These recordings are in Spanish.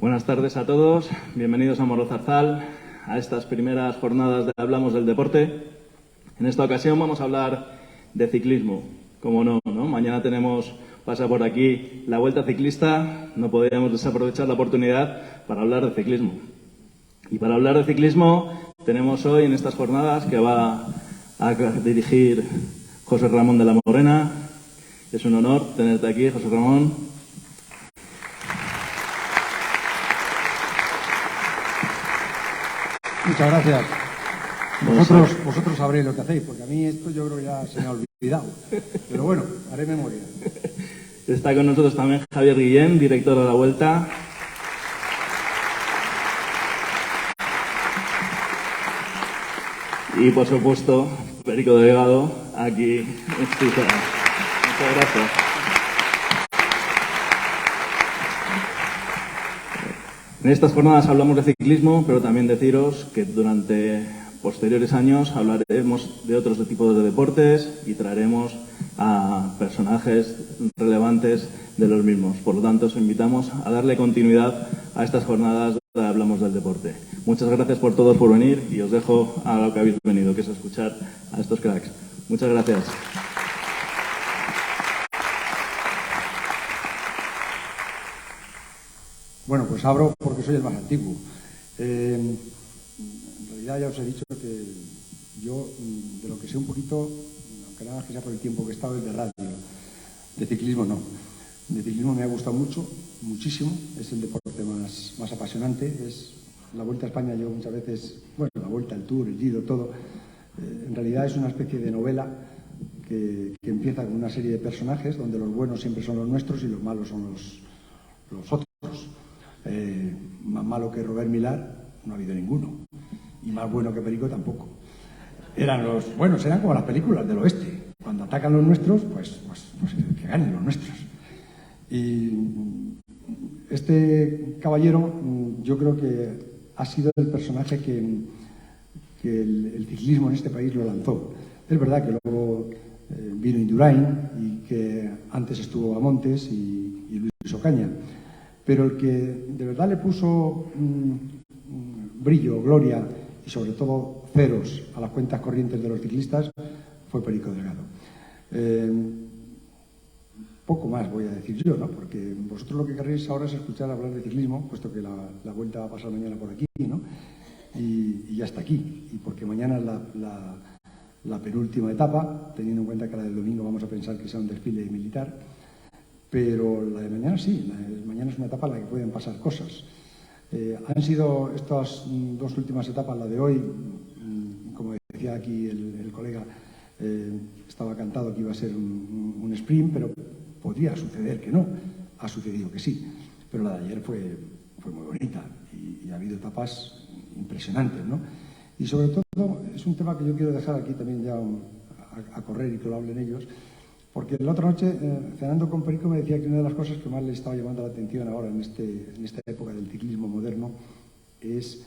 Buenas tardes a todos, bienvenidos a Morrozarzal, a estas primeras jornadas de Hablamos del Deporte. En esta ocasión vamos a hablar de ciclismo, como no, ¿no? Mañana pasa por aquí la Vuelta Ciclista, no podríamos desaprovechar la oportunidad para hablar de ciclismo. Y para hablar de ciclismo tenemos hoy en estas jornadas que va a dirigir José Ramón de la Morena. Es un honor tenerte aquí, José Ramón. Muchas gracias. Vosotros sabréis lo que hacéis, porque a mí esto yo creo que ya se me ha olvidado. Pero bueno, haré memoria. Está con nosotros también Javier Guillén, director de la Vuelta. Y por supuesto, Perico Delgado, aquí. Muchas gracias. En estas jornadas hablamos de ciclismo, pero también deciros que durante posteriores años hablaremos de otros tipos de deportes y traeremos a personajes relevantes de los mismos. Por lo tanto, os invitamos a darle continuidad a estas jornadas de Hablamos del Deporte. Muchas gracias por todos por venir y os dejo a lo que habéis venido, que es escuchar a estos cracks. Muchas gracias. Bueno, pues abro porque soy el más antiguo. En realidad ya os he dicho que yo, de lo que sé un poquito, aunque nada más que sea por el tiempo que he estado, es de radio. De ciclismo no. De ciclismo me ha gustado mucho, muchísimo. Es el deporte más apasionante. Es la Vuelta a España, yo muchas veces, bueno, la Vuelta, el Tour, el Giro, todo. En realidad es una especie de novela que empieza con una serie de personajes donde los buenos siempre son los nuestros y los malos son los otros. Más malo que Robert Millar no ha habido ninguno, y más bueno que Perico tampoco. Eran los buenos, eran como las películas del oeste. Cuando atacan los nuestros, pues que ganen los nuestros. Y este caballero, yo creo que ha sido el personaje que el ciclismo en este país lo lanzó. Es verdad que luego vino Indurain y que antes estuvo Amontes y Luis Ocaña. Pero el que de verdad le puso brillo, gloria y sobre todo ceros a las cuentas corrientes de los ciclistas fue Perico Delgado. Poco más voy a decir yo, ¿no? Porque vosotros lo que querréis ahora es escuchar hablar de ciclismo, puesto que la Vuelta va a pasar mañana por aquí, ¿no? Y ya está aquí. Y porque mañana es la penúltima etapa, teniendo en cuenta que la del domingo vamos a pensar que sea un desfile militar. Pero la de mañana sí, la de mañana es una etapa en la que pueden pasar cosas. Han sido estas dos últimas etapas, la de hoy, como decía aquí el colega, estaba cantado que iba a ser un sprint, pero podría suceder que no. Ha sucedido que sí. Pero la de ayer fue muy bonita y ha habido etapas impresionantes, ¿no? Y sobre todo es un tema que yo quiero dejar aquí también ya a correr y que lo hablen ellos. Porque la otra noche, cenando con Perico, me decía que una de las cosas que más le estaba llamando la atención ahora en esta época del ciclismo moderno es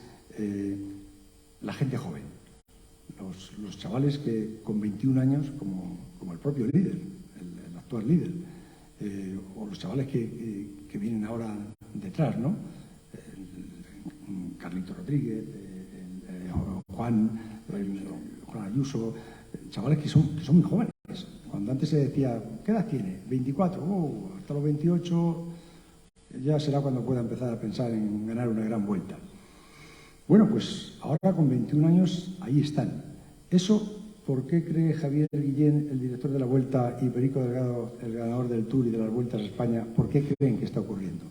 la gente joven. Los chavales que con 21 años, como el propio líder, el actual líder, o los chavales que vienen ahora detrás, ¿no? Carlito Rodríguez, Juan Ayuso, chavales que son muy jóvenes. Cuando antes se decía, ¿qué edad tiene? 24, hasta los 28 ya será cuando pueda empezar a pensar en ganar una gran vuelta. Bueno, pues ahora con 21 años ahí están. ¿Eso por qué cree Javier Guillén, el director de la Vuelta, y Perico Delgado, el ganador del Tour y de las Vueltas a España, por qué creen que está ocurriendo?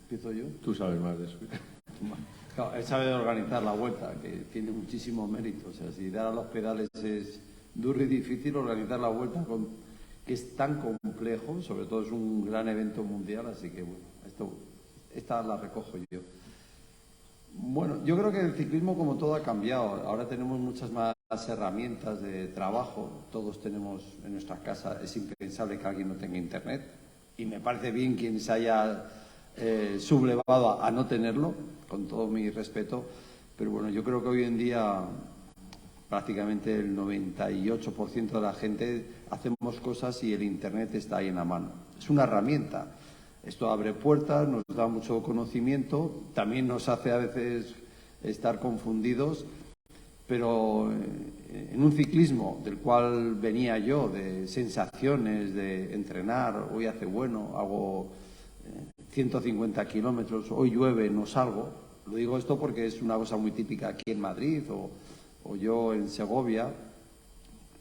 ¿Empiezo yo? Tú sabes más de eso. Claro, él sabe organizar la Vuelta, que tiene muchísimos méritos. O sea, si dar a los pedales es duro y difícil, organizar la Vuelta, que es tan complejo, sobre todo es un gran evento mundial, así que bueno, esta la recojo yo. Bueno, yo creo que el ciclismo como todo ha cambiado. Ahora tenemos muchas más herramientas de trabajo. Todos tenemos en nuestras casas. Es impensable que alguien no tenga internet. Y me parece bien quien se haya sublevado a no tenerlo, con todo mi respeto. Pero bueno, yo creo que hoy en día prácticamente el 98% de la gente hacemos cosas y el internet está ahí en la mano. Es una herramienta. Esto abre puertas, nos da mucho conocimiento, también nos hace a veces estar confundidos, pero en un ciclismo del cual venía yo, de sensaciones, de entrenar, hoy hace bueno, hago 150 kilómetros, hoy llueve, no salgo. Lo digo esto porque es una cosa muy típica aquí en Madrid o yo en Segovia,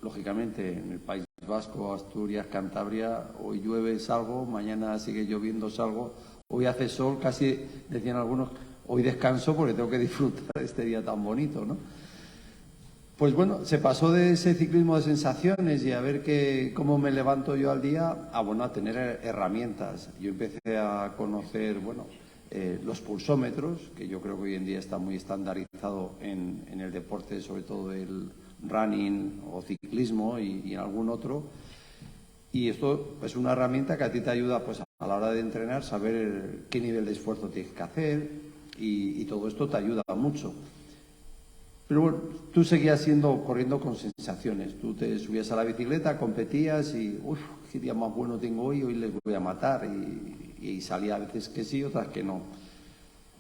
lógicamente en el País Vasco, Asturias, Cantabria, hoy llueve, salgo, mañana sigue lloviendo, salgo, hoy hace sol, casi decían algunos, hoy descanso porque tengo que disfrutar de este día tan bonito, ¿no? Pues bueno, se pasó de ese ciclismo de sensaciones y a ver cómo me levanto yo al día a tener herramientas. Yo empecé a conocer, los pulsómetros, que yo creo que hoy en día está muy estandarizado en el deporte, sobre todo el running o ciclismo y en algún otro. Y esto es una herramienta que a ti te ayuda pues a la hora de entrenar, saber qué nivel de esfuerzo tienes que hacer y todo esto te ayuda mucho. Pero bueno, tú seguías corriendo con sensaciones. Tú te subías a la bicicleta, competías y, qué día más bueno tengo hoy les voy a matar. Y salía a veces que sí, otras que no.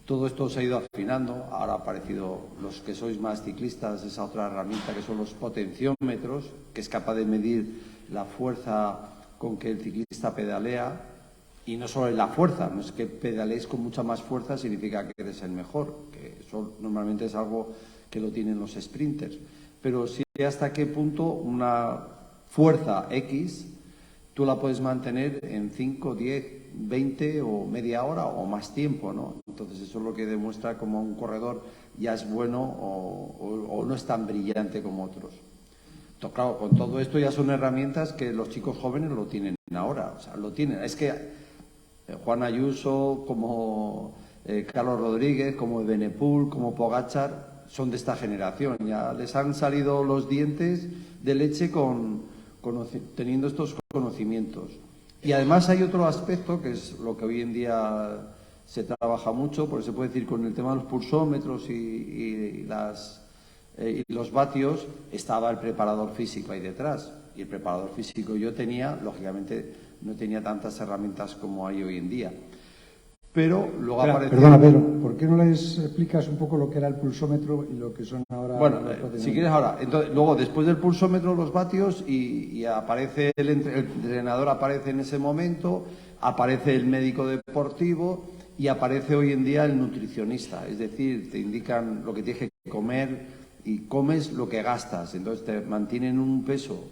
Todo esto se ha ido afinando. Ahora ha aparecido, los que sois más ciclistas, esa otra herramienta que son los potenciómetros, que es capaz de medir la fuerza con que el ciclista pedalea. Y no solo la fuerza, no es que pedalees con mucha más fuerza significa que eres el mejor, que eso normalmente es algo que lo tienen los sprinters, pero sí hasta qué punto una fuerza X tú la puedes mantener en 5, 10, 20 o media hora o más tiempo, ¿no? Entonces eso es lo que demuestra cómo un corredor ya es bueno o no es tan brillante como otros. Entonces, claro, con todo esto ya son herramientas que los chicos jóvenes lo tienen ahora, o sea, lo tienen. Es que Juan Ayuso, como Carlos Rodríguez, como Evenepoel, como Pogačar, son de esta generación, ya les han salido los dientes de leche teniendo estos conocimientos. Y además hay otro aspecto, que es lo que hoy en día se trabaja mucho, porque se puede decir con el tema de los pulsómetros y los vatios, estaba el preparador físico ahí detrás. Y el preparador físico yo tenía, lógicamente, no tenía tantas herramientas como hay hoy en día. Pero luego aparece... Perdona, Pedro, ¿por qué no les explicas un poco lo que era el pulsómetro y lo que son ahora? Bueno, si quieres ahora. Entonces, luego, después del pulsómetro, los vatios y aparece el entrenador, aparece en ese momento, aparece el médico deportivo y aparece hoy en día el nutricionista. Es decir, te indican lo que tienes que comer y comes lo que gastas. Entonces, te mantienen un peso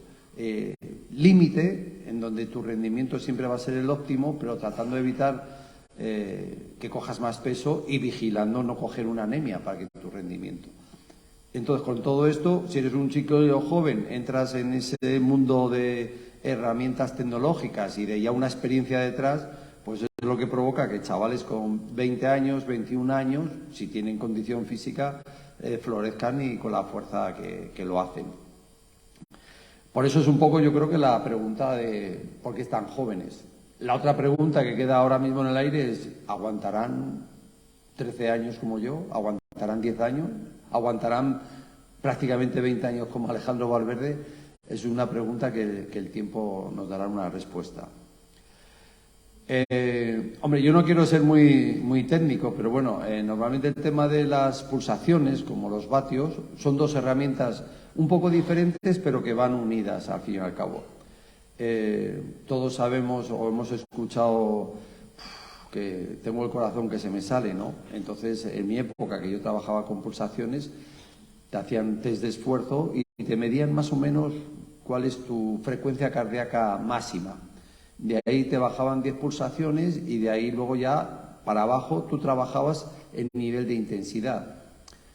límite en donde tu rendimiento siempre va a ser el óptimo, pero tratando de evitar que cojas más peso y vigilando no coger una anemia para que tu rendimiento. Entonces, con todo esto, si eres un chico joven, entras en ese mundo de herramientas tecnológicas y de ya una experiencia detrás, pues es lo que provoca que chavales con 20 años, 21 años, si tienen condición física, florezcan y con la fuerza que lo hacen. Por eso es un poco, yo creo que la pregunta de por qué están jóvenes. La otra pregunta que queda ahora mismo en el aire es, ¿aguantarán 13 años como yo? ¿Aguantarán 10 años? ¿Aguantarán prácticamente 20 años como Alejandro Valverde? Es una pregunta que el tiempo nos dará una respuesta. Hombre, yo no quiero ser muy técnico, pero bueno, normalmente el tema de las pulsaciones, como los vatios, son dos herramientas un poco diferentes, pero que van unidas al fin y al cabo. Todos sabemos o hemos escuchado que tengo el corazón que se me sale, ¿no? Entonces, en mi época que yo trabajaba con pulsaciones, te hacían test de esfuerzo y te medían más o menos cuál es tu frecuencia cardíaca máxima. De ahí te bajaban 10 pulsaciones y de ahí luego ya para abajo tú trabajabas el nivel de intensidad.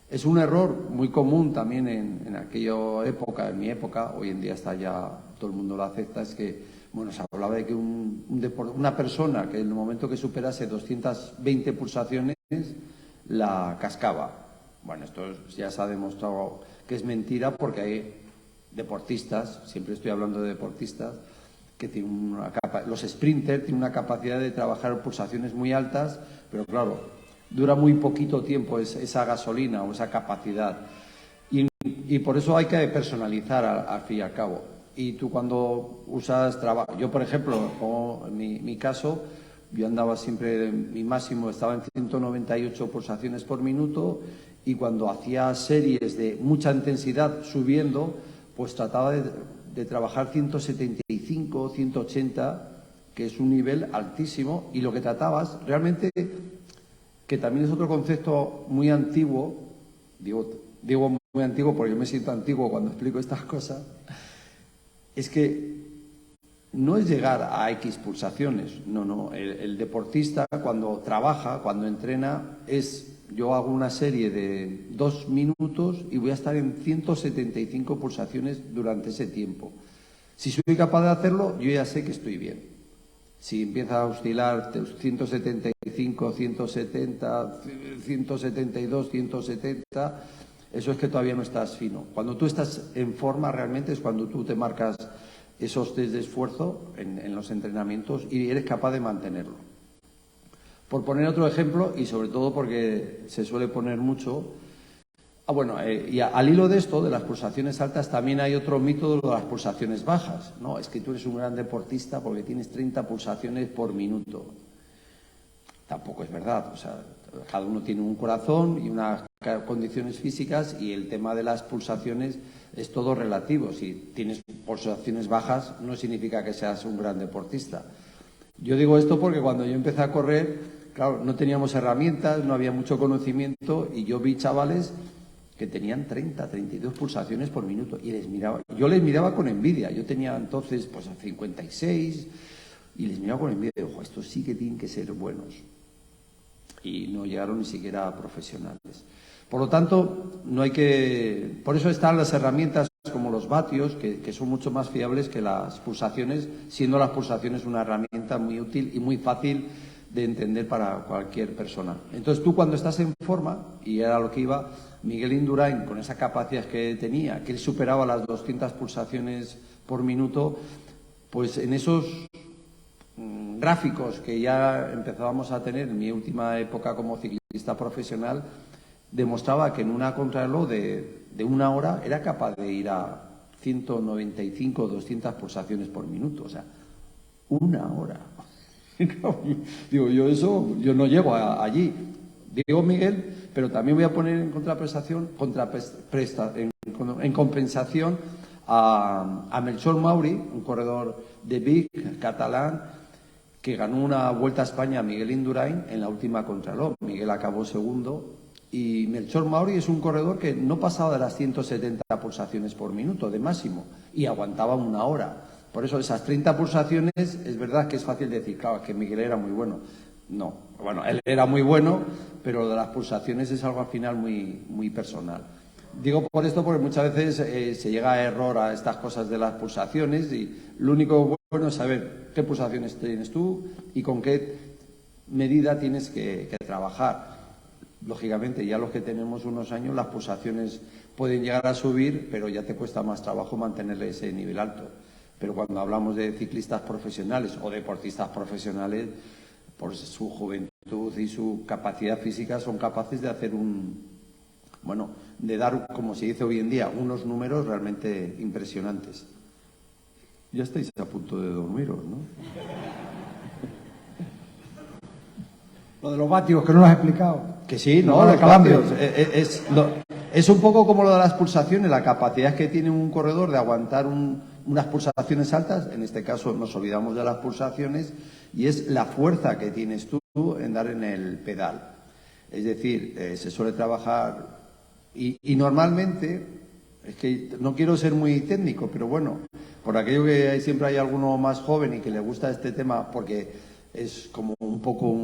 Es un error muy común también en aquella época, en mi época, hoy en día está ya, todo el mundo lo acepta, es que, bueno, se hablaba de que una persona que en el momento que superase 220 pulsaciones la cascaba. Bueno, esto ya se ha demostrado que es mentira porque hay deportistas, siempre estoy hablando de deportistas, que tienen los sprinters tienen una capacidad de trabajar pulsaciones muy altas, pero claro, dura muy poquito tiempo esa gasolina o esa capacidad. Y por eso hay que personalizar al fin y al cabo. Y tú cuando usas trabajo, yo por ejemplo, como en mi caso, Yo andaba siempre, mi máximo estaba en 198 pulsaciones por minuto, y cuando hacía series de mucha intensidad subiendo, pues trataba de trabajar 175, 180, que es un nivel altísimo, y lo que tratabas realmente, que también es otro concepto muy antiguo, digo muy antiguo porque yo me siento antiguo cuando explico estas cosas, es que no es llegar a X pulsaciones, no. El deportista cuando trabaja, cuando entrena, yo hago una serie de 2 minutos y voy a estar en 175 pulsaciones durante ese tiempo. Si soy capaz de hacerlo, yo ya sé que estoy bien. Si empieza a oscilar 175, 170, 172, 170, eso es que todavía no estás fino. Cuando tú estás en forma realmente es cuando tú te marcas esos test de esfuerzo en los entrenamientos y eres capaz de mantenerlo. Por poner otro ejemplo, y sobre todo porque se suele poner mucho, y al hilo de esto, de las pulsaciones altas, también hay otro mito de las pulsaciones bajas, ¿no? Es que tú eres un gran deportista porque tienes 30 pulsaciones por minuto. Tampoco es verdad, o sea, cada uno tiene un corazón y unas condiciones físicas, y el tema de las pulsaciones es todo relativo. Si tienes pulsaciones bajas no significa que seas un gran deportista. Yo digo esto porque cuando yo empecé a correr, claro, no teníamos herramientas, no había mucho conocimiento, y yo vi chavales que tenían 30, 32 pulsaciones por minuto y yo les miraba con envidia. Yo tenía entonces pues 56 y les miraba con envidia y digo, estos sí que tienen que ser buenos. Y no llegaron ni siquiera a profesionales. Por lo tanto, por eso están las herramientas como los vatios, que son mucho más fiables que las pulsaciones, siendo las pulsaciones una herramienta muy útil y muy fácil de entender para cualquier persona. Entonces tú, cuando estás en forma, y era lo que iba, Miguel Indurain, con esa capacidad que tenía, que él superaba las 200 pulsaciones por minuto, pues en esos gráficos que ya empezábamos a tener en mi última época como ciclista profesional, demostraba que en una contrarreloj de 1 hora era capaz de ir a 195 o 200 pulsaciones por minuto. O sea, 1 hora. Digo, yo no llego allí. Digo Miguel, pero también voy a poner en en compensación a Melchor Mauri, un corredor de Vic, catalán, que ganó una Vuelta a España a Miguel Indurain en la última contrarreloj. Miguel acabó segundo, y Melchor Mauri es un corredor que no pasaba de las 170 pulsaciones por minuto de máximo y aguantaba 1 hora. Por eso esas 30 pulsaciones, es verdad que es fácil decir, claro, que Miguel era muy bueno. No, bueno, él era muy bueno, pero lo de las pulsaciones es algo al final muy, muy personal. Digo por esto porque muchas veces se llega a error a estas cosas de las pulsaciones, y lo único bueno es saber qué pulsaciones tienes tú y con qué medida tienes que trabajar. Lógicamente, ya los que tenemos unos años, las pulsaciones pueden llegar a subir, pero ya te cuesta más trabajo mantenerle ese nivel alto. Pero cuando hablamos de ciclistas profesionales o deportistas profesionales, por su juventud y su capacidad física, son capaces de hacer de dar, como se dice hoy en día, unos números realmente impresionantes. Ya estáis a punto de dormiros, ¿no? Lo de los vatios, que no lo has explicado. Que sí, no, los vatios. Es un poco como lo de las pulsaciones, la capacidad que tiene un corredor de aguantar unas pulsaciones altas. En este caso nos olvidamos de las pulsaciones, y es la fuerza que tienes tú en dar en el pedal. Es decir, se suele trabajar y normalmente, es que no quiero ser muy técnico, pero bueno, por aquello que siempre hay alguno más joven y que le gusta este tema, porque es como un poco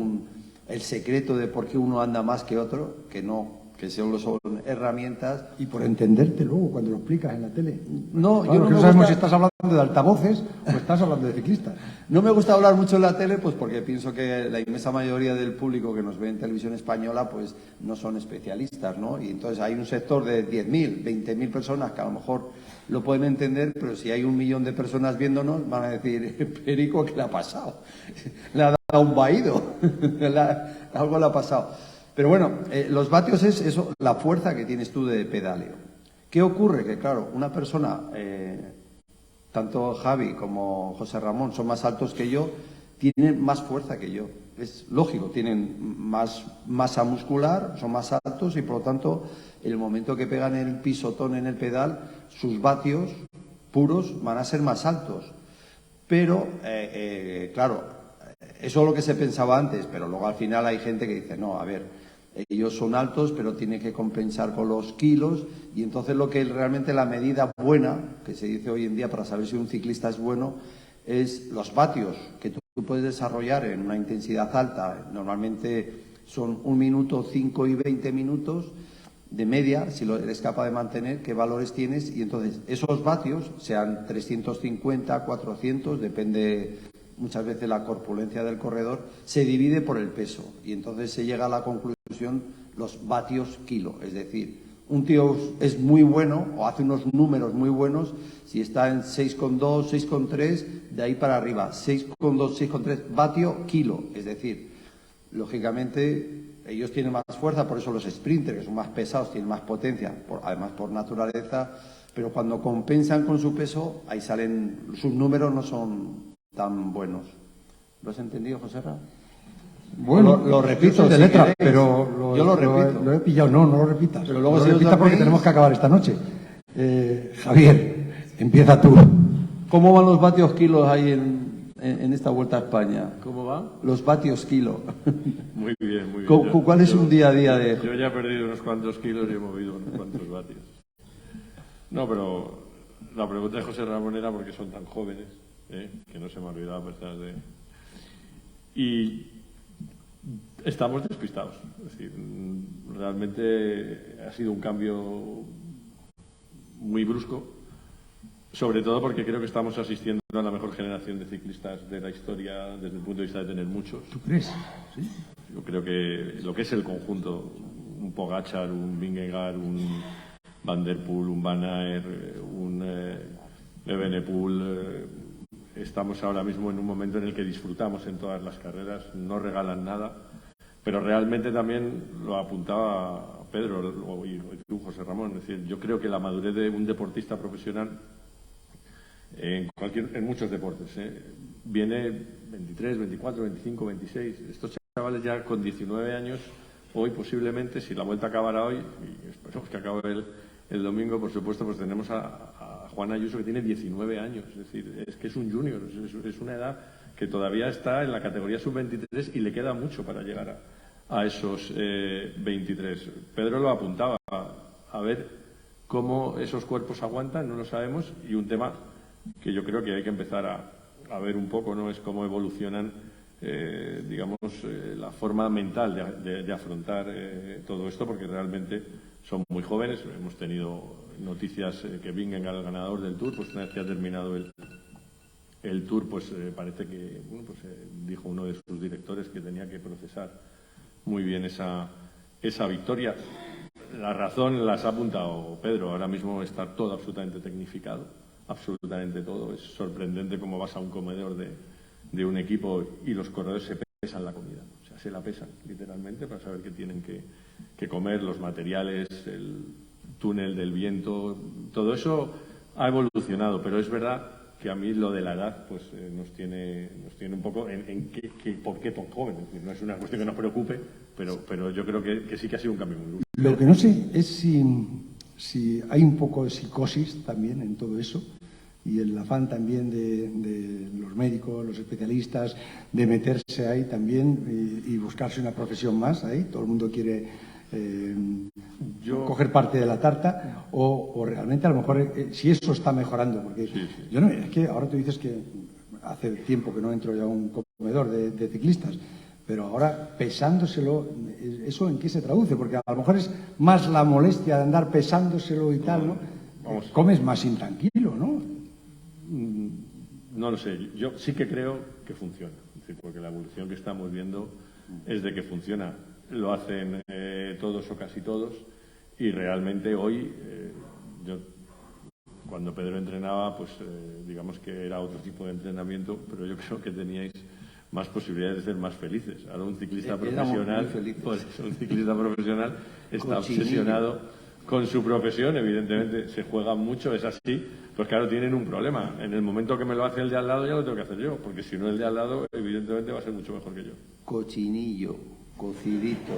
el secreto de por qué uno anda más que otro, que solo son herramientas. Y por entenderte luego cuando lo explicas en la tele. No, claro, yo no no me sabemos gusta... si estás hablando de altavoces o estás hablando de ciclistas. No me gusta hablar mucho en la tele, pues porque pienso que la inmensa mayoría del público que nos ve en televisión española, pues no son especialistas, ¿no? Y entonces hay un sector de 10.000, 20.000 personas que a lo mejor lo pueden entender, pero si hay 1 millón de personas viéndonos, van a decir, Perico, ¿qué le ha pasado? Le ha dado un vaído, algo le ha pasado. Pero bueno, los vatios es eso, la fuerza que tienes tú de pedaleo. ¿Qué ocurre? Que claro, una persona, tanto Javi como José Ramón son más altos que yo, tienen más fuerza que yo. Es lógico, tienen más masa muscular, son más altos y, por lo tanto, en el momento que pegan el pisotón en el pedal, sus vatios puros van a ser más altos. Pero, claro, eso es lo que se pensaba antes, pero luego al final hay gente que dice, no, a ver, ellos son altos, pero tienen que compensar con los kilos, y entonces lo que realmente la medida buena, que se dice hoy en día para saber si un ciclista es bueno, es los vatios que tú puedes desarrollar en una intensidad alta. Normalmente son 1 minuto, 5 y 20 minutos de media, si lo eres capaz de mantener, qué valores tienes, y entonces esos vatios, sean 350, 400, depende muchas veces la corpulencia del corredor, se divide por el peso, y entonces se llega a la conclusión los vatios kilo. Es decir, un tío es muy bueno o hace unos números muy buenos si está en 6,2, 6,3, de ahí para arriba, 6,2, 6,3 vatio kilo. Es decir, lógicamente ellos tienen más fuerza, por eso los sprinters, que son más pesados, tienen más potencia, además por naturaleza, pero cuando compensan con su peso, ahí salen, sus números no son tan buenos. ¿Lo has entendido, José Ra? Bueno, lo repito de letra, pero yo lo repito. Lo he pillado, no lo repitas. Pero luego no si lo os repitas porque veis... tenemos que acabar esta noche. Javier, empieza tú. ¿Cómo van los vatios kilos ahí en esta Vuelta a España? ¿Cómo va? Los vatios kilo. Muy bien, muy bien. ¿Cuál es un día a día de...? Yo ya he perdido unos cuantos kilos y he movido unos cuantos vatios. No, pero la pregunta de José Ramón era porque son tan jóvenes, que no se me ha olvidado a pesar de... Y estamos despistados. Es decir, realmente ha sido un cambio muy brusco, sobre todo porque creo que estamos asistiendo a la mejor generación de ciclistas de la historia desde el punto de vista de tener muchos. ¿Tú crees? ¿Sí? Yo creo que lo que es el conjunto, un Pogačar, un Vingegaard, un Van der Poel, un Van Aert, un Evenepoel, estamos ahora mismo en un momento en el que disfrutamos en todas las carreras, no regalan nada, pero realmente también lo apuntaba Pedro y tú, José Ramón, es decir, yo creo que la madurez de un deportista profesional en muchos deportes, viene 23, 24, 25, 26. Estos chavales ya con 19 años, hoy posiblemente, si la Vuelta acabara hoy, y esperemos que acabe el domingo, por supuesto, pues tenemos a Juan Ayuso, que tiene 19 años. Es decir, es que es un junior, es una edad que todavía está en la categoría sub-23 y le queda mucho para llegar a esos 23. Pedro lo apuntaba, a ver cómo esos cuerpos aguantan, no lo sabemos, y un tema que yo creo que hay que empezar a ver un poco, ¿no? Es cómo evolucionan, la forma mental de afrontar todo esto, porque realmente son muy jóvenes. Hemos tenido noticias que Vingegaard, el ganador del Tour, pues una vez que ha terminado el Tour, pues parece que, dijo uno de sus directores que tenía que procesar muy bien esa victoria. La razón las ha apuntado Pedro. Ahora mismo está todo absolutamente tecnificado, absolutamente todo. Es sorprendente cómo vas a un comedor de un equipo y los corredores se pesan la comida. O sea, se la pesan literalmente para saber qué tienen que comer, los materiales, el túnel del viento, todo eso ha evolucionado, pero es verdad que a mí lo de la edad pues nos tiene un poco por qué tan joven. Es decir, no es una cuestión que nos preocupe, pero yo creo que sí que ha sido un cambio muy brusco. Lo que no sé es si hay un poco de psicosis también en todo eso, y el afán también de los médicos, los especialistas, de meterse ahí también y buscarse una profesión más ahí. Todo el mundo quiere coger parte de la tarta, o realmente a lo mejor si eso está mejorando, porque sí. yo no, es que ahora tú dices que hace tiempo que no entro ya a un comedor de ciclistas, pero ahora pesándoselo, ¿eso en qué se traduce? Porque a lo mejor es más la molestia de andar pesándoselo y tal, ¿no? Comes más intranquilo, ¿no? No lo sé, yo sí que creo que funciona, es decir, porque la evolución que estamos viendo es de que funciona. Lo hacen todos o casi todos, y realmente hoy, yo cuando Pedro entrenaba, pues digamos que era otro tipo de entrenamiento, pero yo creo que teníais más posibilidades de ser más felices. Ahora un ciclista profesional, pues, un ciclista profesional está obsesionado con su profesión, evidentemente se juegan mucho, es así, pues claro, tienen un problema. En el momento que me lo hace el de al lado ya lo tengo que hacer yo, porque si no el de al lado evidentemente va a ser mucho mejor que yo. Cochinillo, cocidito.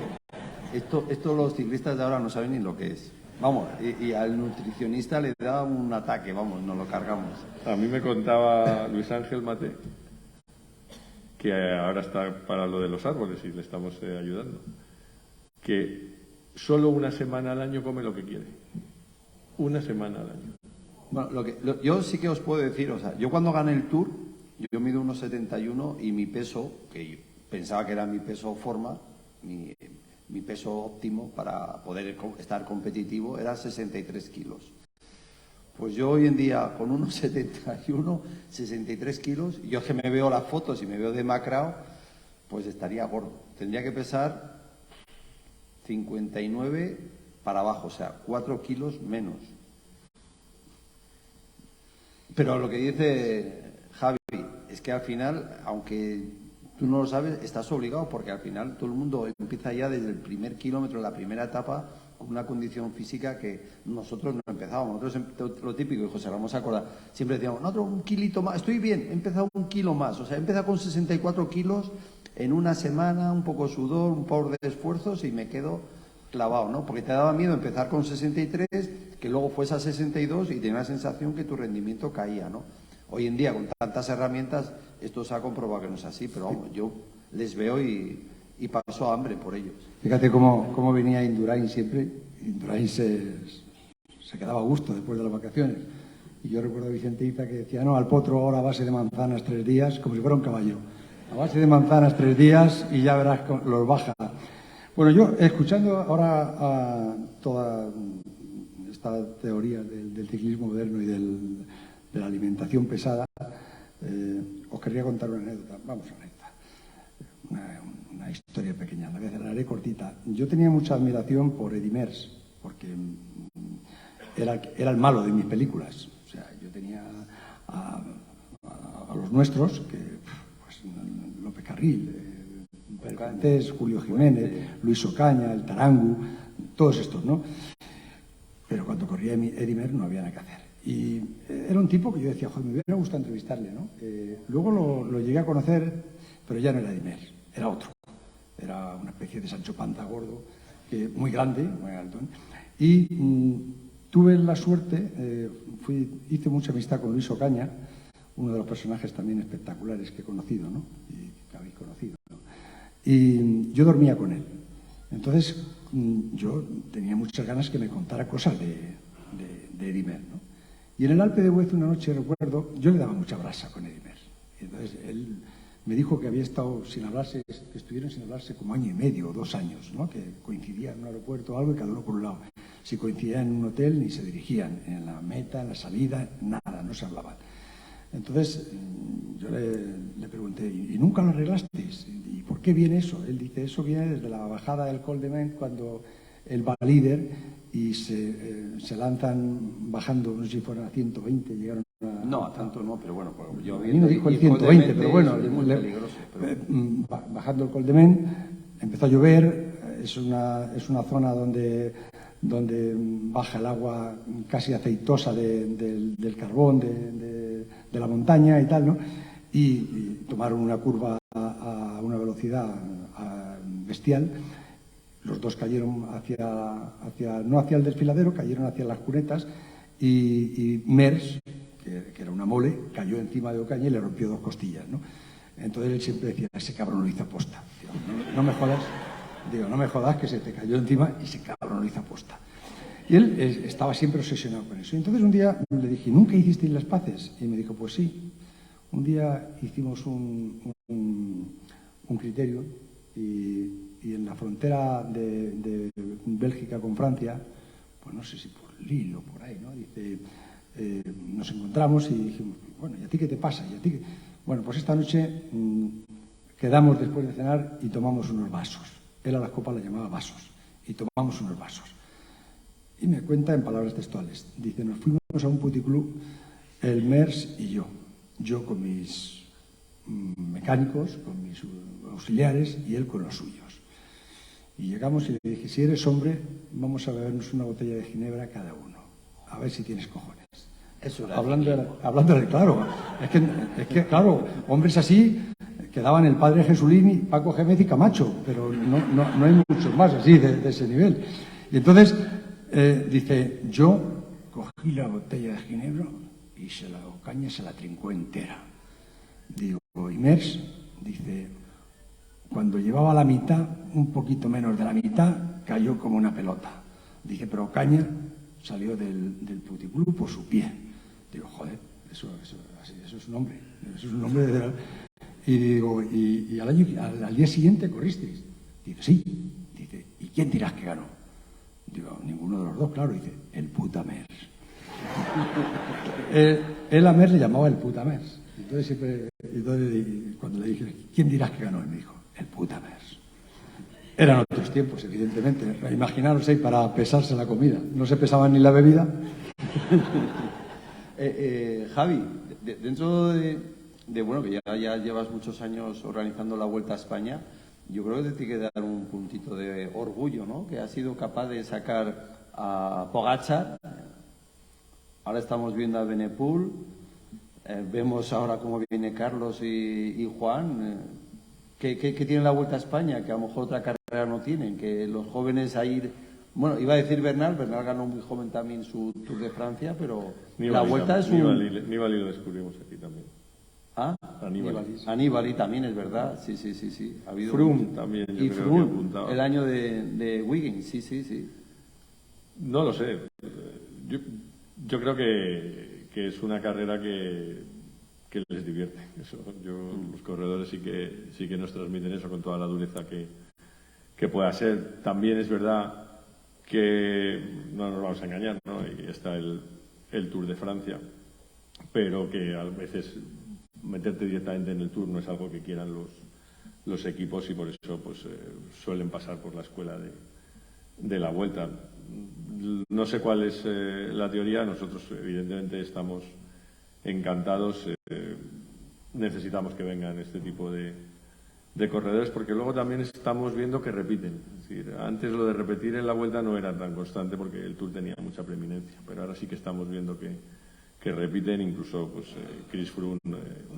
Esto los ciclistas de ahora no saben ni lo que es. Vamos, y al nutricionista le da un ataque, vamos, nos lo cargamos. A mí me contaba Luis Ángel Mate, que ahora está para lo de los árboles y le estamos ayudando, que solo una semana al año come lo que quiere. Una semana al año. Bueno, yo sí que os puedo decir, o sea, yo cuando gané el Tour, yo mido 1,71 y mi peso, que pensaba que era mi peso forma, mi peso óptimo para poder estar competitivo, era 63 kilos. Pues yo hoy en día, con 1,71, 63 kilos, yo que me veo las fotos y me veo demacrado, pues estaría gordo. Tendría que pesar 59 para abajo, o sea, 4 kilos menos. Pero lo que dice Javi es que al final, aunque tú no lo sabes, estás obligado, porque al final todo el mundo empieza ya desde el primer kilómetro, la primera etapa, con una condición física que nosotros no empezábamos. Nosotros, lo típico, y José Ramos se acuerda, siempre decíamos, nosotros un kilito más, estoy bien, he empezado 1 kilo más, o sea, he empezado con 64 kilos en una semana, un poco sudor, un poco de esfuerzos y me quedo clavado, ¿no? Porque te daba miedo empezar con 63, que luego fuese a 62 y tenía la sensación que tu rendimiento caía, ¿no? Hoy en día, con tantas herramientas, esto se ha comprobado que no es así, pero vamos, yo les veo y paso hambre por ellos. Fíjate cómo venía Indurain siempre. Indurain se quedaba a gusto después de las vacaciones. Y yo recuerdo a Vicente Iza que decía, no, al potro ahora a base de manzanas 3 días, como si fuera un caballo. A base de manzanas 3 días y ya verás, los baja. Bueno, yo, escuchando ahora toda esta teoría del ciclismo moderno y de la alimentación pesada, os querría contar una anécdota. Vamos, una anécdota. Una historia pequeña, la haré cortita. Yo tenía mucha admiración por Eddy Merckx, porque era el malo de mis películas. O sea, yo tenía a los nuestros, que pues, López Carril, Cantés, Julio Jiménez, Luis Ocaña, el Tarangu, todos estos, ¿no? Pero cuando corría Eddy Merckx no había nada que hacer. Y era un tipo que yo decía, joder, me hubiera gustado entrevistarle, ¿no? Luego lo llegué a conocer, pero ya no era Eddy Merckx, era otro. Era una especie de Sancho Panza gordo, muy grande, muy alto, ¿no? Y tuve la suerte, hice mucha amistad con Luis Ocaña, uno de los personajes también espectaculares que he conocido, ¿no? Y que habéis conocido, ¿no? Y yo dormía con él. Entonces, yo tenía muchas ganas que me contara cosas de Eddy Merckx, ¿no? Y en el Alpe de Huez una noche, recuerdo, yo le daba mucha brasa con Eddy Merckx. Y entonces él me dijo que había estado sin hablarse, que estuvieron sin hablarse como 1 año y medio o 2 años, ¿no? Que coincidían en un aeropuerto o algo y cada uno por un lado. Si coincidían en un hotel ni se dirigían, en la meta, en la salida, nada, no se hablaban. Entonces yo le pregunté, ¿y nunca lo arreglasteis? ¿Y por qué viene eso? Él dice, eso viene desde la bajada del Col de Ment, cuando él va líder y se lanzan bajando, no sé si fueron a 120, llegaron a... No, a tanto no, pero bueno, pues yo a mí me dijo el 120, pero bueno, es muy peligroso. Pero... bajando el Col de Ment, empezó a llover, es una zona donde baja el agua casi aceitosa del carbón de la montaña y tal, ¿no? Y tomaron una curva a una velocidad bestial. Los dos cayeron no hacia el desfiladero, cayeron hacia las cunetas y Merckx, que era una mole, cayó encima de Ocaña y le rompió 2 costillas, ¿no? Entonces él siempre decía, ese cabrón lo hizo aposta. No me jodas. Digo, no me jodas que se te cayó encima y ese cabrón lo hizo aposta. Y él estaba siempre obsesionado con eso. Y entonces un día le dije, ¿nunca hicisteis las paces? Y me dijo, pues sí. Un día hicimos un criterio y en la frontera de Bélgica con Francia, pues no sé si por Lille o por ahí, ¿no? Dice, nos encontramos y dijimos, bueno, ¿y a ti qué te pasa? ¿Y a ti qué? Bueno, pues esta noche quedamos después de cenar y tomamos unos vasos. Él a las copas la llamaba vasos. Y tomamos unos vasos. Y me cuenta en palabras textuales. Dice, nos fuimos a un puticlub, el Merckx y yo. Yo con mis mecánicos, con mis auxiliares y él con los suyos. Y llegamos y le dije, si eres hombre, vamos a bebernos una botella de ginebra cada uno. A ver si tienes cojones. Eso era Hablando de claro, es que, claro, hombres así quedaban el padre Jesulín, Paco Gémez y Camacho, pero no hay muchos más así de ese nivel. Y entonces dice, yo cogí la botella de ginebra y Ocaña se la trincó entera. Digo, y Mers, dice, cuando llevaba la mitad, un poquito menos de la mitad, cayó como una pelota. Dice, pero Ocaña salió del puticlub por su pie. Digo, joder, eso es un hombre. Eso es un hombre de... Y digo, y al día siguiente corristeis. Dice, sí. Dice, ¿y quién dirás que ganó? Digo, ninguno de los dos, claro. Dice, el puta Mers. Él a Mers le llamaba el puta Mers. Entonces, cuando le dije, ¿quién dirás que ganó? Él me dijo, el puta Mers. Eran otros tiempos, evidentemente. Imaginaros ahí para pesarse la comida. No se pesaba ni la bebida. Javi, dentro de bueno, que ya llevas muchos años organizando la Vuelta a España, yo creo que te tiene que dar un puntito de orgullo, ¿no? Que has sido capaz de sacar a Pogačar. Ahora estamos viendo a Benepul. Vemos ahora cómo viene Carlos y Juan. ¿Qué tiene la Vuelta a España? Que a lo mejor otra carrera no tienen. Que los jóvenes ahí... Bueno, iba a decir Bernal ganó muy joven también su Tour de Francia, pero la Vuelta es un... Nibali lo descubrimos aquí también. ¿Ah? Aníbali también, es verdad. Sí. Ha habido Froome también, yo y creo Froome, que apuntaba. el año de Wiggins, sí. No lo sé. Yo creo que es una carrera que les divierte. Los corredores sí que nos transmiten eso con toda la dureza que pueda ser. También es verdad que no nos vamos a engañar, ¿no? Y está el Tour de Francia, pero que a veces meterte directamente en el Tour no es algo que quieran los equipos y por eso pues suelen pasar por la escuela de la Vuelta. No sé cuál es la teoría. Nosotros evidentemente estamos encantados. Necesitamos que vengan este tipo de corredores porque luego también estamos viendo que repiten. Es decir, antes lo de repetir en la Vuelta no era tan constante porque el Tour tenía mucha preeminencia, pero ahora sí que estamos viendo que repiten. Incluso pues Chris Froome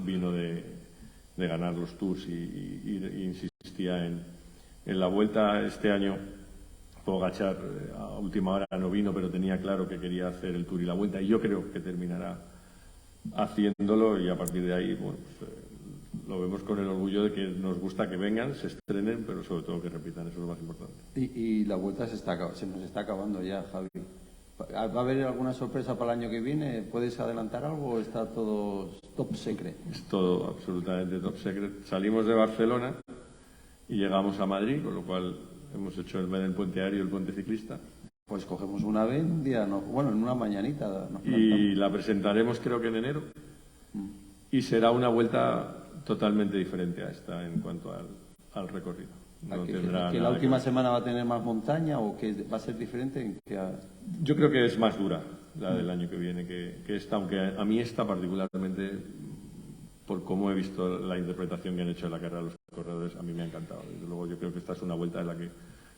vino de ganar los Tours y insistía en la Vuelta. Este año Pogačar a última hora no vino, pero tenía claro que quería hacer el Tour y la Vuelta y yo creo que terminará haciéndolo y a partir de ahí bueno, pues, lo vemos con el orgullo de que nos gusta que vengan, se estrenen, pero sobre todo que repitan, eso es lo más importante. Y la Vuelta se nos está acabando ya, Javi. ¿Va a haber alguna sorpresa para el año que viene? ¿Puedes adelantar algo o está todo top secret? Es todo absolutamente top secret. Salimos de Barcelona y llegamos a Madrid, con lo cual hemos hecho el puente aéreo y el puente ciclista. Pues cogemos una vez un día, en una mañanita. Y la presentaremos creo que en enero. Y será una vuelta totalmente diferente a esta en cuanto al recorrido. No tendrá ¿Que la última semana va a tener más montaña o que va a ser diferente? Yo creo que es más dura la del año que viene que esta, aunque a mí esta particularmente, por cómo he visto la interpretación que han hecho de la carrera de los corredores, a mí me ha encantado. Desde luego yo creo que esta es una vuelta en la que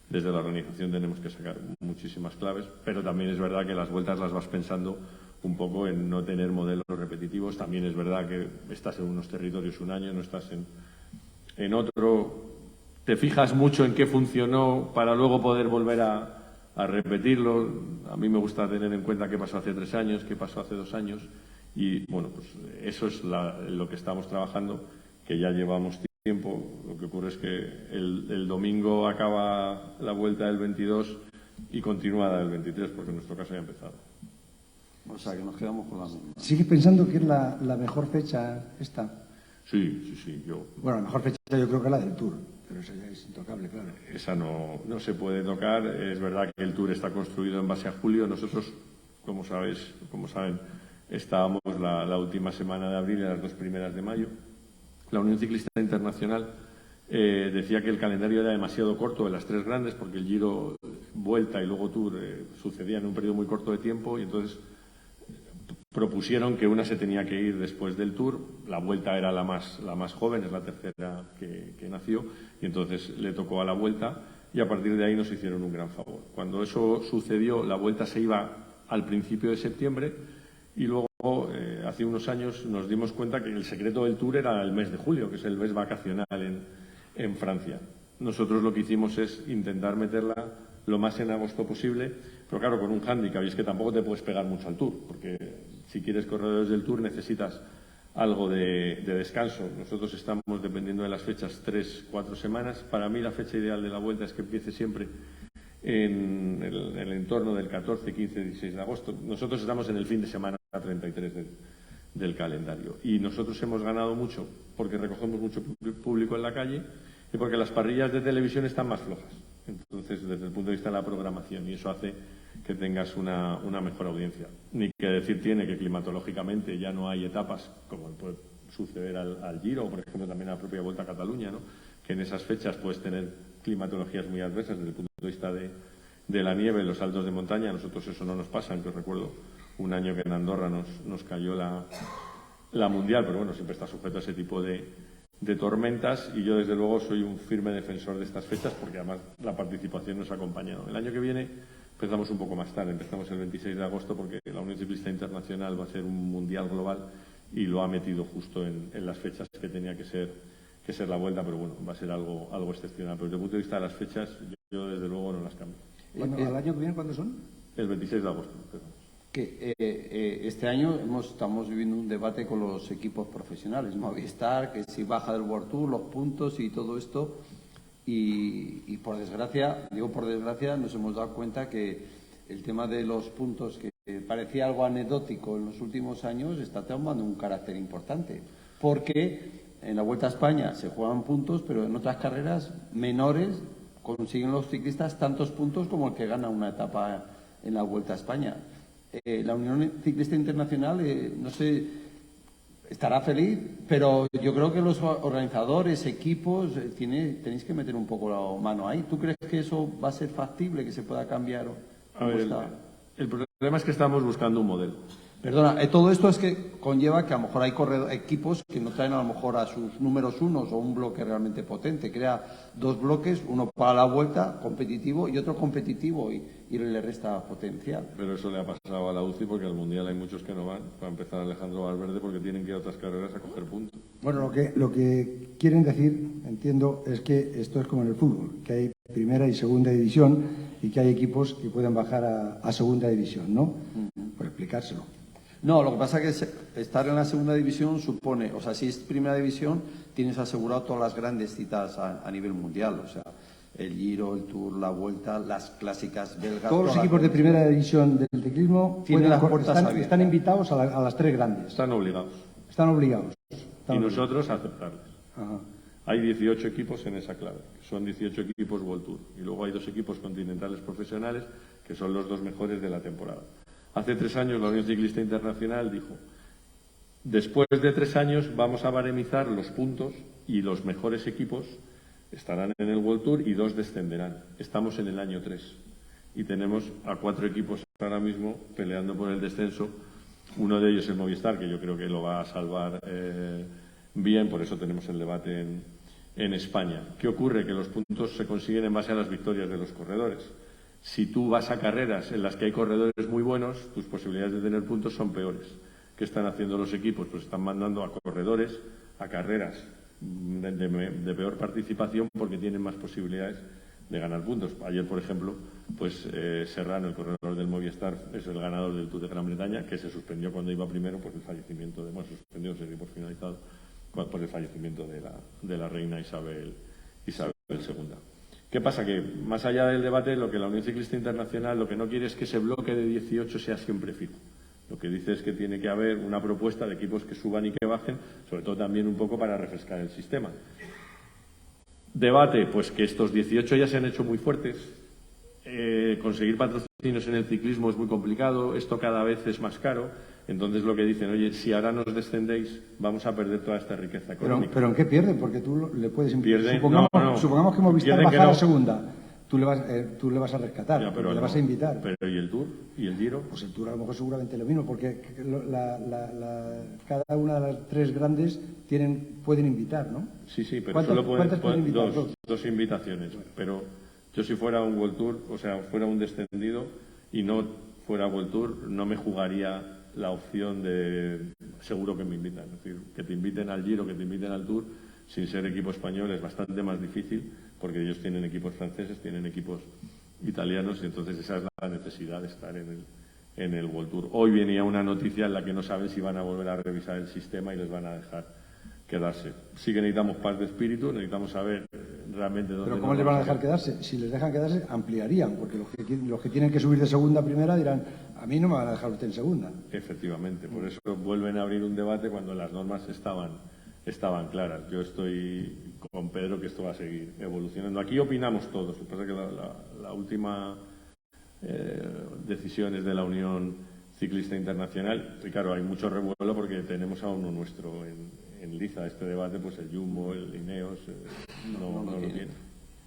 desde la organización tenemos que sacar muchísimas claves, pero también es verdad que las vueltas las vas pensando un poco en no tener modelos repetitivos. También es verdad que estás en unos territorios un año, no estás en otro. Te fijas mucho en qué funcionó para luego poder volver a repetirlo. A mí me gusta tener en cuenta qué pasó hace 3 años, qué pasó hace 2 años. Y bueno, pues eso es lo que estamos trabajando, que ya llevamos tiempo. Lo que ocurre es que el domingo acaba la vuelta del 22 y continúa la del 23, porque en nuestro caso ya ha empezado. O sea, que nos quedamos con la misma. ¿Sigues pensando que es la mejor fecha esta? Sí. Bueno, la mejor fecha yo creo que es la del Tour, pero esa ya es intocable, claro. Esa no se puede tocar. Es verdad que el Tour está construido en base a julio. Nosotros, como saben, estábamos la última semana de abril y las 2 primeras de mayo. La Unión Ciclista Internacional decía que el calendario era demasiado corto de las 3 grandes porque el Giro, Vuelta y luego Tour sucedían en un periodo muy corto de tiempo y entonces propusieron que una se tenía que ir después del Tour. La Vuelta era la más joven, es la tercera que nació y entonces le tocó a la Vuelta y a partir de ahí nos hicieron un gran favor. Cuando eso sucedió, la Vuelta se iba al principio de septiembre y luego hace unos años nos dimos cuenta que el secreto del Tour era el mes de julio, que es el mes vacacional en Francia. Nosotros lo que hicimos es intentar meterla lo más en agosto posible, pero claro, con un hándicap, y es que tampoco te puedes pegar mucho al Tour, porque si quieres corredores del Tour necesitas algo de descanso. Nosotros estamos, dependiendo de las fechas, 3-4 semanas. Para mí la fecha ideal de la Vuelta es que empiece siempre en el entorno del 14, 15, 16 de agosto. Nosotros estamos en el fin de semana 33 del calendario. Y nosotros hemos ganado mucho porque recogemos mucho público en la calle y porque las parrillas de televisión están más flojas. Entonces, desde el punto de vista de la programación, y eso hace que tengas una mejor audiencia. Ni que decir tiene que climatológicamente ya no hay etapas, como puede suceder al Giro, o por ejemplo también a la propia Vuelta a Cataluña, ¿no? Que en esas fechas puedes tener climatologías muy adversas desde el punto de vista de la nieve en los altos de montaña. A nosotros eso no nos pasa, aunque recuerdo un año que en Andorra nos cayó la Mundial, pero bueno, siempre está sujeto a ese tipo de tormentas, y yo desde luego soy un firme defensor de estas fechas porque además la participación nos ha acompañado. El año que viene empezamos un poco más tarde, empezamos el 26 de agosto porque la Unión Ciclista Internacional va a ser un mundial global y lo ha metido justo en las fechas que tenía que ser la Vuelta, pero bueno, va a ser algo excepcional. Pero desde el punto de vista de las fechas, yo desde luego no las cambio. ¿Al año que viene cuándo son? El 26 de agosto. Este año estamos viviendo un debate con los equipos profesionales, Movistar, que si baja del World Tour, los puntos y todo esto, y por desgracia, nos hemos dado cuenta que el tema de los puntos, que parecía algo anecdótico en los últimos años, está tomando un carácter importante, porque en la Vuelta a España se juegan puntos, pero en otras carreras menores consiguen los ciclistas tantos puntos como el que gana una etapa en la Vuelta a España. La Unión Ciclista Internacional, no sé, estará feliz, pero yo creo que los organizadores, equipos, tenéis que meter un poco la mano ahí. ¿Tú crees que eso va a ser factible, que se pueda cambiar? A ver, el problema es que estamos buscando un modelo. Perdona, todo esto es que conlleva que a lo mejor hay equipos que no traen a lo mejor a sus números unos o un bloque realmente potente. Crea dos bloques, uno para la Vuelta, competitivo, y otro competitivo, y le resta potencial. Pero eso le ha pasado a la UCI porque al Mundial hay muchos que no van. Para empezar, Alejandro Valverde, porque tienen que ir a otras carreras a coger puntos. Bueno, lo que quieren decir, entiendo, es que esto es como en el fútbol, que hay primera y segunda división y que hay equipos que pueden bajar a segunda división, ¿no? Por explicárselo. No, lo que pasa es que estar en la segunda división supone, o sea, si es primera división, tienes asegurado todas las grandes citas a nivel mundial, o sea, el Giro, el Tour, la Vuelta, las clásicas belgas. Todos los equipos de primera división del ciclismo están invitados a las tres grandes. Están obligados. Están obligados. Y nosotros a aceptarles. Ajá. Hay 18 equipos en esa clave, son 18 equipos World Tour. Y luego hay 2 equipos continentales profesionales, que son los 2 mejores de la temporada. Hace 3 años la Unión Ciclista Internacional dijo: después de 3 años vamos a baremizar los puntos y los mejores equipos estarán en el World Tour y 2 descenderán. Estamos en el año 3 y tenemos a 4 equipos ahora mismo peleando por el descenso. Uno de ellos es Movistar, que yo creo que lo va a salvar bien, por eso tenemos el debate en España. ¿Qué ocurre? Que los puntos se consiguen en base a las victorias de los corredores. Si tú vas a carreras en las que hay corredores muy buenos, tus posibilidades de tener puntos son peores. ¿Qué están haciendo los equipos? Pues están mandando a corredores a carreras de peor participación porque tienen más posibilidades de ganar puntos. Ayer, por ejemplo, pues Serrano, el corredor del Movistar, es el ganador del Tour de Gran Bretaña, que se suspendió cuando iba primero por el fallecimiento se dio por finalizado por el fallecimiento de la reina Isabel II. ¿Qué pasa? Que más allá del debate, lo que la Unión Ciclista Internacional lo que no quiere es que ese bloque de 18 sea siempre fijo. Lo que dice es que tiene que haber una propuesta de equipos que suban y que bajen, sobre todo también un poco para refrescar el sistema. Debate, pues que estos 18 ya se han hecho muy fuertes. Conseguir patrocinios en el ciclismo es muy complicado, esto cada vez es más caro. Entonces lo que dicen, oye, si ahora nos descendéis, vamos a perder toda esta riqueza económica. ¿Pero en qué pierden? Porque tú le puedes impedir. Supongamos que Movistar baja a la segunda. Tú le vas a rescatar, ya, pero le vas a invitar. Pero ¿y el Tour? ¿Y el Giro? Pues el Tour a lo mejor seguramente lo mismo, porque cada una de las 3 grandes pueden invitar, ¿no? Sí, pero solo ¿cuántas pueden invitar? Dos invitaciones. Pero Yo si fuera un World Tour, o sea, fuera un descendido y no fuera World Tour, no me jugaría la opción de seguro que me invitan. Es decir, que te inviten al Giro, que te inviten al Tour, sin ser equipo español es bastante más difícil porque ellos tienen equipos franceses, tienen equipos italianos y entonces esa es la necesidad de estar en el World Tour. Hoy venía una noticia en la que no saben si van a volver a revisar el sistema y les van a dejar quedarse. Sí que necesitamos paz de espíritu, necesitamos saber realmente dónde... Pero ¿cómo les van a dejar quedarse? Si les dejan quedarse, ampliarían, porque los que tienen que subir de segunda a primera dirán, a mí no me van a dejar usted en segunda. Efectivamente, por eso vuelven a abrir un debate cuando las normas estaban claras. Yo estoy con Pedro que esto va a seguir evolucionando. Aquí opinamos todos, lo que pasa es que la última decisión es de la Unión Ciclista Internacional y claro, hay mucho revuelo porque tenemos a uno nuestro en liza. Este debate, pues el Jumbo, el Ineos, no lo tiene.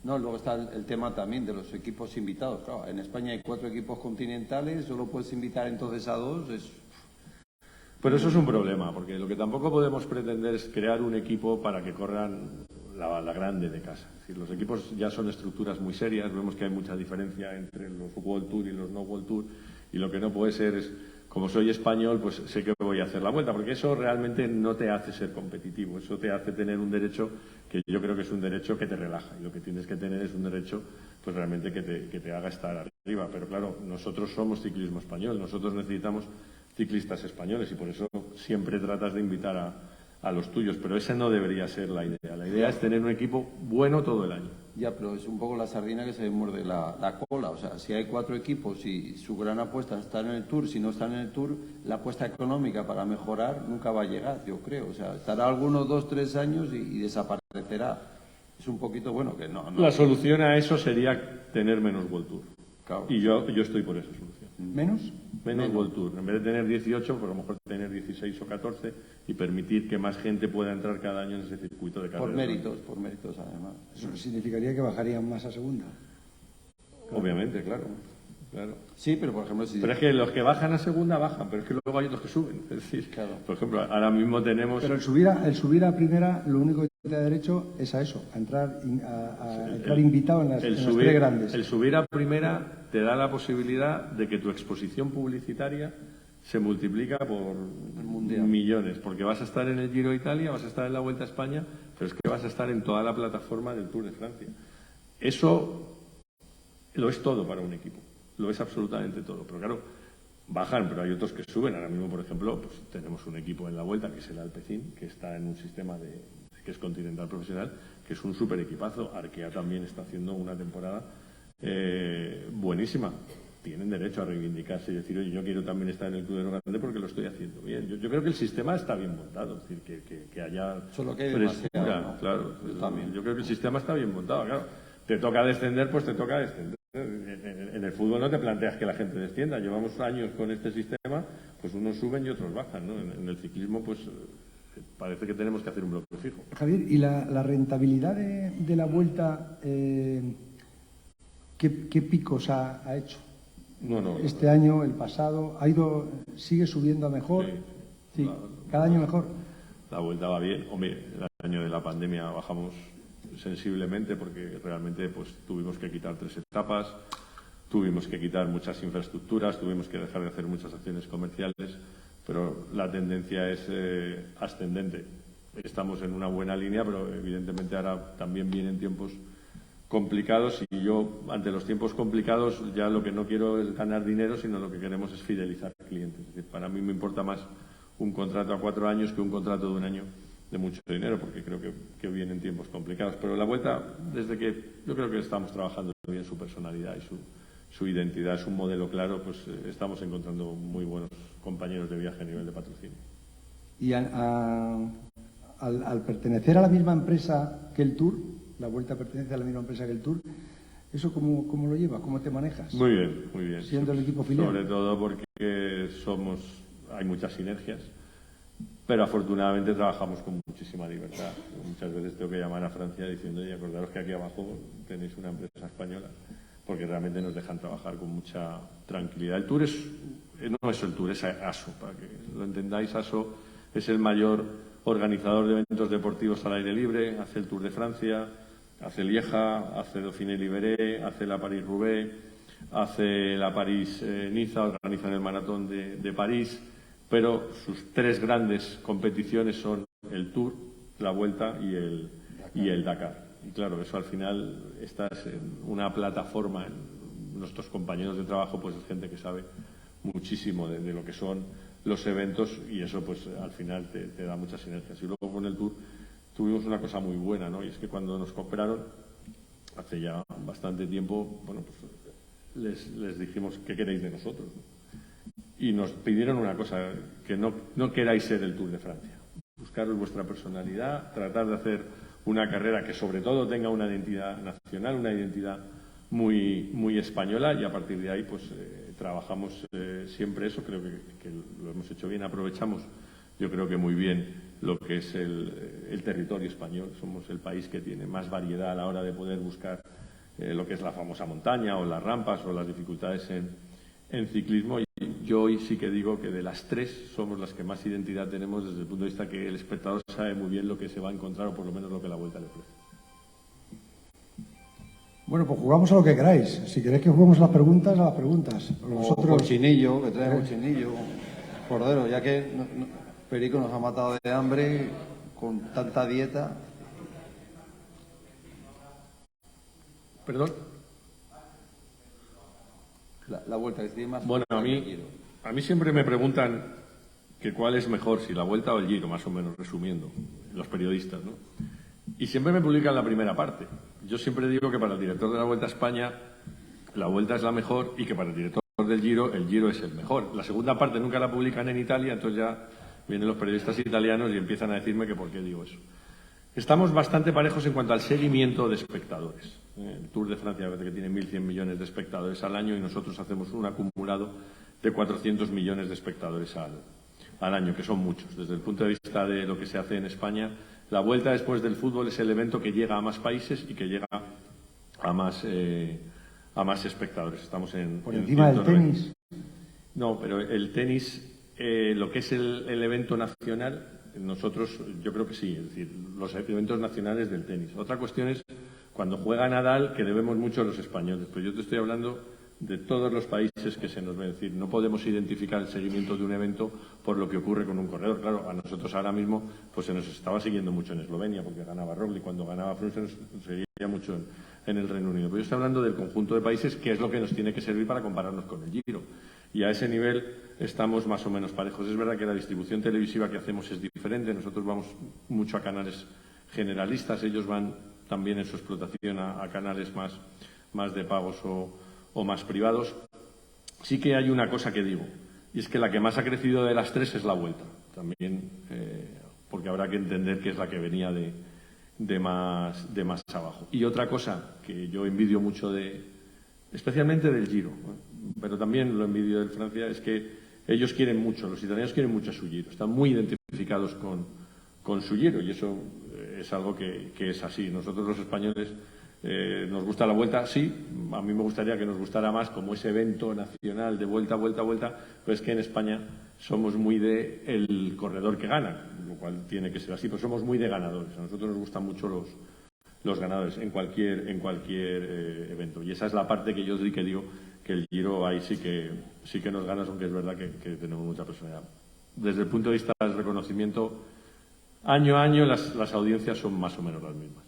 No, luego está el tema también de los equipos invitados. Claro, en España hay 4 equipos continentales, solo puedes invitar entonces a 2. Pero eso es un problema, porque lo que tampoco podemos pretender es crear un equipo para que corran la grande de casa. Es decir, los equipos ya son estructuras muy serias, vemos que hay mucha diferencia entre los World Tour y los no World Tour, y lo que no puede ser es, como soy español, pues sé que voy a hacer la vuelta, porque eso realmente no te hace ser competitivo, eso te hace tener un derecho que yo creo que es un derecho que te relaja, y lo que tienes que tener es un derecho pues realmente que te haga estar arriba. Pero claro, nosotros somos ciclismo español, nosotros necesitamos ciclistas españoles y por eso siempre tratas de invitar a los tuyos, pero esa no debería ser la idea. La idea es tener un equipo bueno todo el año. Ya, pero es un poco la sardina que se muerde la cola. O sea, si hay 4 equipos y su gran apuesta es estar en el Tour, si no están en el Tour, la apuesta económica para mejorar nunca va a llegar, yo creo. O sea, estará algunos 2, 3 años y desaparecerá. Es un poquito bueno que no. La solución a eso sería tener menos World Tour. Claro. Y yo estoy por esa solución. ¿Menos? Menos World Tour. En vez de tener 18, pues a lo mejor tener 16 o 14 y permitir que más gente pueda entrar cada año en ese circuito de carreras. Por méritos además. Eso significaría que bajarían más a segunda. Obviamente, claro. Sí, pero por ejemplo si... Pero es que los que bajan a segunda bajan, pero es que luego hay otros que suben. Es decir, Claro. por ejemplo, ahora mismo tenemos... Pero el subir a primera, lo único que te da derecho es a eso, a entrar invitado en las 3 grandes. El subir a primera te da la posibilidad de que tu exposición publicitaria se multiplica por millones, porque vas a estar en el Giro de Italia, vas a estar en la Vuelta a España, pero es que vas a estar en toda la plataforma del Tour de Francia. Eso lo es todo para un equipo, lo es absolutamente todo. Pero claro, bajan, pero hay otros que suben. Ahora mismo, por ejemplo, pues tenemos un equipo en la Vuelta, que es el Alpecin, que está en un sistema que es continental profesional, que es un súper equipazo. Arkea también está haciendo una temporada buenísima. Tienen derecho a reivindicarse y decir, oye, yo quiero también estar en el Club de lo Grande porque lo estoy haciendo bien. Yo creo que el sistema está bien montado, es decir, que haya Solo que hay frescura, demasiado, ¿no? claro. También. Yo creo que el sistema está bien montado, claro. Te toca descender, pues te toca descender. En el fútbol no te planteas que la gente descienda. Llevamos años con este sistema, pues unos suben y otros bajan, ¿no? En el ciclismo, pues parece que tenemos que hacer un bloque fijo. Javier, ¿y la rentabilidad de la Vuelta, qué picos ha hecho? No. Este año, el pasado, sigue subiendo a mejor. Sí, cada año mejor. La Vuelta va bien. Hombre, el año de la pandemia bajamos sensiblemente porque realmente pues tuvimos que quitar 3 etapas, tuvimos que quitar muchas infraestructuras, tuvimos que dejar de hacer muchas acciones comerciales, pero la tendencia es ascendente. Estamos en una buena línea, pero evidentemente ahora también vienen tiempos complicados y yo, ante los tiempos complicados, ya lo que no quiero es ganar dinero, sino lo que queremos es fidelizar clientes. Es decir, para mí me importa más un contrato a 4 años que un contrato de 1 año de mucho dinero, porque creo que vienen tiempos complicados. Pero la Vuelta, desde que yo creo que estamos trabajando bien su personalidad y su identidad, es un modelo claro, pues estamos encontrando muy buenos compañeros de viaje a nivel de patrocinio. Y al pertenecer a la misma empresa que el Tour, la Vuelta pertenece a la misma empresa que el Tour, ¿eso cómo lo llevas? ¿Cómo te manejas? Muy bien, muy bien. Siendo el equipo filial. Sobre todo porque hay muchas sinergias, pero afortunadamente trabajamos con muchísima libertad. Muchas veces tengo que llamar a Francia diciendo, oye, acordaros que aquí abajo tenéis una empresa española, porque realmente nos dejan trabajar con mucha tranquilidad. El Tour no es el Tour, es ASO, para que lo entendáis. ASO es el mayor organizador de eventos deportivos al aire libre, hace el Tour de Francia, hace Lieja, hace Dauphiné-Libéré, hace la París-Roubaix, hace la París-Niza, organizan el maratón de París, pero sus tres grandes competiciones son el Tour, la Vuelta y el Dakar. Y claro, eso al final estás en una plataforma, nuestros compañeros de trabajo, pues es gente que sabe muchísimo de lo que son los eventos y eso pues al final te da muchas sinergias. Y luego con el Tour tuvimos una cosa muy buena, ¿no? Y es que cuando nos compraron, hace ya bastante tiempo, bueno, pues les dijimos ¿qué queréis de nosotros? Y nos pidieron una cosa, que no queráis ser el Tour de Francia. Buscaros vuestra personalidad, tratar de hacer una carrera que sobre todo tenga una identidad nacional, una identidad muy, muy española y a partir de ahí pues trabajamos siempre eso, creo que lo hemos hecho bien, aprovechamos yo creo que muy bien lo que es el territorio español, somos el país que tiene más variedad a la hora de poder buscar lo que es la famosa montaña o las rampas o las dificultades en ciclismo y yo hoy sí que digo que de las tres somos las que más identidad tenemos desde el punto de vista que el espectador sabe muy bien lo que se va a encontrar o por lo menos lo que la Vuelta le ofrece. Bueno, pues jugamos a lo que queráis. Si queréis que juguemos a las preguntas, O cochinillo, que traiga cochinillo, cordero, ya que Perico nos ha matado de hambre con tanta dieta. ¿Perdón? La Vuelta que tiene más. Bueno, a mí siempre me preguntan que cuál es mejor, si la Vuelta o el Giro, más o menos, resumiendo, los periodistas, ¿no? Y siempre me publican la primera parte. Yo siempre digo que para el director de la Vuelta a España, la Vuelta es la mejor y que para el director del Giro, el Giro es el mejor. La segunda parte nunca la publican en Italia, entonces ya vienen los periodistas italianos y empiezan a decirme que por qué digo eso. Estamos bastante parejos en cuanto al seguimiento de espectadores. El Tour de Francia, que tiene 1.100 millones de espectadores al año y nosotros hacemos un acumulado de 400 millones de espectadores al año, que son muchos. Desde el punto de vista de lo que se hace en España, la Vuelta después del fútbol es el evento que llega a más países y que llega a más espectadores. Estamos ¿Por encima del tenis? No, pero el tenis, lo que es el evento nacional, nosotros yo creo que sí, es decir, los eventos nacionales del tenis. Otra cuestión es cuando juega Nadal, que debemos mucho a los españoles, pero yo te estoy hablando de todos los países que se nos ven. Es decir, no podemos identificar el seguimiento de un evento por lo que ocurre con un corredor. Claro, a nosotros ahora mismo pues se nos estaba siguiendo mucho en Eslovenia porque ganaba Roglic, cuando ganaba Froome se nos seguía mucho en el Reino Unido. Pero yo estoy hablando del conjunto de países que es lo que nos tiene que servir para compararnos con el Giro. Y a ese nivel estamos más o menos parejos. Es verdad que la distribución televisiva que hacemos es diferente. Nosotros vamos mucho a canales generalistas, ellos van también en su explotación a canales más de pagos o más privados. Sí que hay una cosa que digo, y es que la que más ha crecido de las tres es la Vuelta. También, porque habrá que entender que es la que venía de más abajo. Y otra cosa que yo envidio mucho especialmente del Giro, pero también lo envidio del Francia, es que ellos quieren mucho, los italianos quieren mucho a su Giro, están muy identificados con su Giro y eso es algo que es así. Nosotros los españoles nos gusta la Vuelta, sí, a mí me gustaría que nos gustara más como ese evento nacional de vuelta, pero es que en España somos muy de el corredor que gana, lo cual tiene que ser así, pero somos muy de ganadores. A nosotros nos gustan mucho los ganadores en cualquier evento. Y esa es la parte que yo sí que digo que el Giro ahí sí que nos ganas, aunque es verdad que tenemos mucha personalidad. Desde el punto de vista del reconocimiento, año a año las audiencias son más o menos las mismas.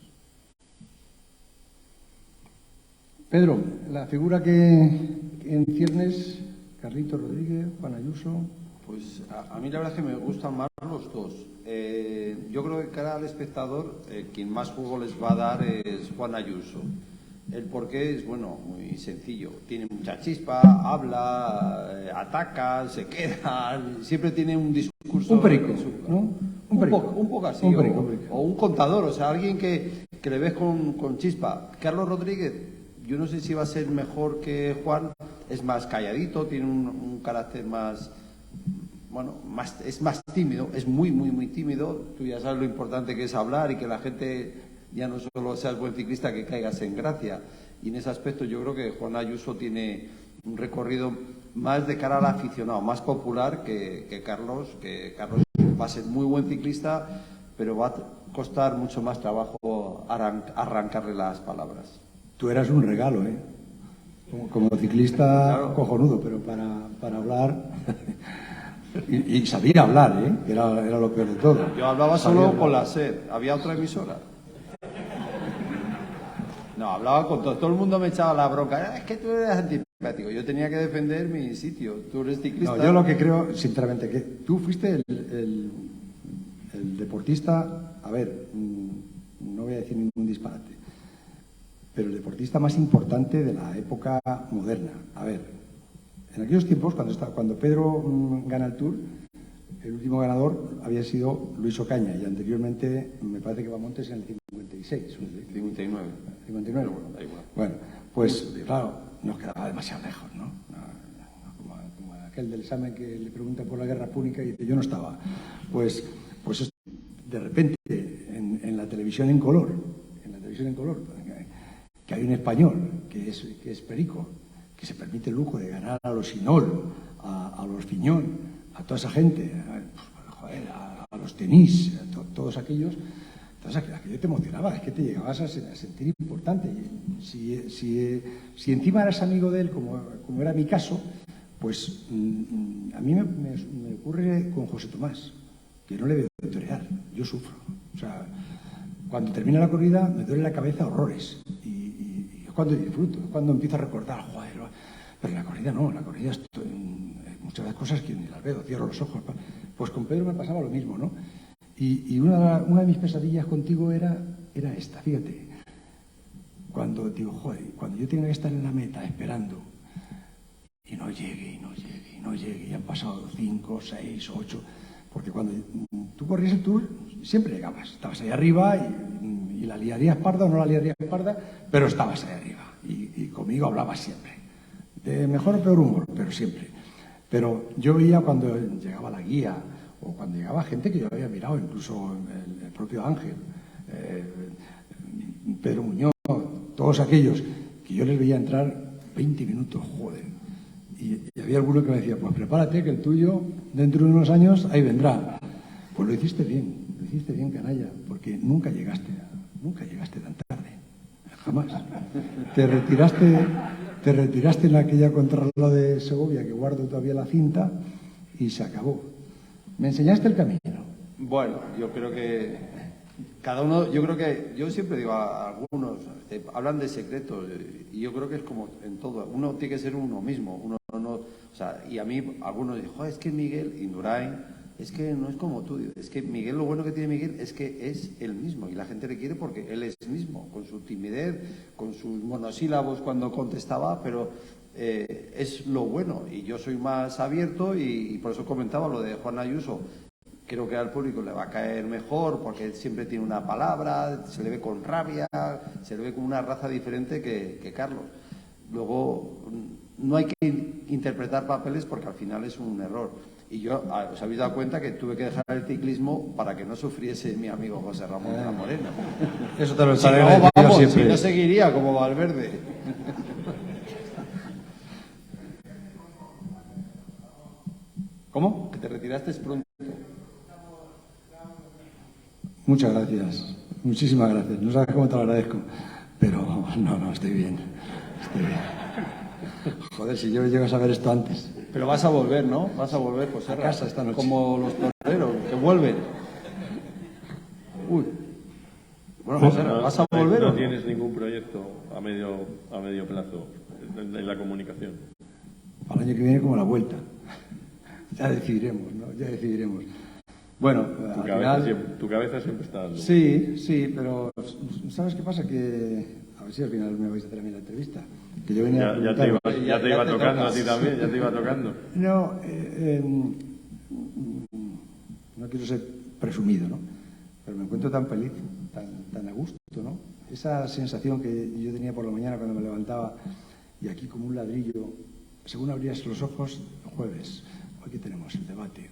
Pedro, la figura que en ciernes, Carlitos Rodríguez, Juan Ayuso. Pues a mí la verdad es que me gustan más los dos. Yo creo que cara al espectador, quien más juego les va a dar es Juan Ayuso. El porqué es, bueno, muy sencillo. Tiene mucha chispa, habla, ataca, se queda, siempre tiene un discurso... Un perico, ¿no? Un poco así, un perico. O un contador, o sea, alguien que le ves con chispa. Carlos Rodríguez, yo no sé si va a ser mejor que Juan, es más calladito, tiene un carácter más... Bueno, es más tímido, es muy tímido. Tú ya sabes lo importante que es hablar y que la gente ya no solo seas buen ciclista, que caigas en gracia. Y en ese aspecto yo creo que Juan Ayuso tiene un recorrido más de cara al aficionado, más popular que Carlos. Que Carlos va a ser muy buen ciclista, pero va costar mucho más trabajo arrancarle las palabras. Tú eras un regalo, ¿eh? Como ciclista, Claro. cojonudo, pero para hablar... y sabía hablar, ¿eh? Que era lo peor de todo. Yo hablaba Sabía solo hablar. con la SER. ¿Había otra emisora? No, hablaba con todo. Todo el mundo me echaba la bronca. Es que tú eres antipático. Yo tenía que defender mi sitio. Tú eres ciclista. No, yo lo que creo, sinceramente, que tú fuiste el deportista, a ver, no voy a decir ningún disparate, pero el deportista más importante de la época moderna. A ver, en aquellos tiempos, cuando Pedro gana el Tour, el último ganador había sido Luis Ocaña y anteriormente me parece que Bamontes en el 56. 59. 59. Pero bueno, da igual. Bueno, pues claro, nos quedaba demasiado lejos, ¿no? Como aquel del examen que le pregunta por la guerra púnica y dice, yo no estaba. Pues de repente, en la televisión en color, que hay un español, que es Perico, que se permite el lujo de ganar a los Sinol, a los Fiñón, a toda esa gente, a los Tenis, a todos aquellos. Entonces, aquello te emocionaba, es que te llegabas a sentir importante. Y si encima eras amigo de él, como era mi caso, pues a mí me ocurre con José Tomás, que no le veo torear, yo sufro. O sea, cuando termina la corrida me duele la cabeza horrores. Y es cuando disfruto, es cuando empiezo a recordar, joder, pero en la corrida no, en la corrida muchas de las cosas que ni las veo, cierro los ojos. Pues con Pedro me pasaba lo mismo, ¿no? Y una de mis pesadillas contigo era esta, fíjate. Cuando digo, joder, cuando yo tenga que estar en la meta esperando y no llegue, y han pasado 5, 6, 8, porque cuando tú corrías el Tour siempre llegabas, estabas ahí arriba y la liarías parda o no la liarías parda, pero estabas ahí arriba y conmigo hablabas siempre. De mejor o peor humor, pero siempre. Pero yo veía cuando llegaba la guía o cuando llegaba gente que yo había mirado, incluso el propio Ángel, Pedro Muñoz, todos aquellos que yo les veía entrar 20 minutos, joder. Y había alguno que me decía, pues prepárate que el tuyo dentro de unos años ahí vendrá. Pues lo hiciste bien, canalla, porque nunca llegaste tan tarde, jamás. Te retiraste en aquella contrarreloj de Segovia, que guardo todavía la cinta, y se acabó. Me enseñaste el camino. Bueno, yo creo que cada uno, yo siempre digo a algunos, hablan de secretos, y yo creo que es como en todo, uno tiene que ser uno mismo, uno no, o sea, y a mí algunos dicen, joder, es que Miguel Indurain, es que no es como tú, es que Miguel, lo bueno que tiene Miguel es que es él mismo, y la gente le quiere porque él es mismo, con su timidez, con sus monosílabos cuando contestaba, pero es lo bueno, y yo soy más abierto, y por eso comentaba lo de Juan Ayuso. Creo que al público le va a caer mejor porque él siempre tiene una palabra, se le ve con rabia, se le ve con una raza diferente que Carlos. Luego, no hay que interpretar papeles porque al final es un error. Y yo, os habéis dado cuenta que tuve que dejar el ciclismo para que no sufriese mi amigo José Ramón de la Morena. Eso te lo Si estaré no, agradeciendo vamos, siempre. si no seguiría como Valverde. ¿Cómo? Que te retiraste pronto. Muchas gracias, muchísimas gracias. No sabes cómo te lo agradezco, pero no, estoy bien. Joder, si yo llego a saber esto antes. Pero vas a volver, ¿no? Vas a volver, José A casa esta noche. Como los toreros, que vuelven. Uy. Bueno, José, ¿vas a volver o ¿No no? tienes ningún proyecto a medio plazo en la comunicación? Para el año que viene como la vuelta. Ya decidiremos, ¿no? Ya decidiremos. Bueno, al final... Tu cabeza siempre está dando. Sí, pero ¿sabes qué pasa? Que a ver si al final me vais a hacer a mí la entrevista. Que yo venía a Ya te preguntaros. iba te tocando tocas. a ti también, ya te iba tocando. No, no quiero ser presumido, ¿no? Pero me encuentro tan feliz, tan a gusto, ¿no? Esa sensación que yo tenía por la mañana cuando me levantaba y aquí como un ladrillo, según abrías los ojos, jueves, hoy que tenemos el debate,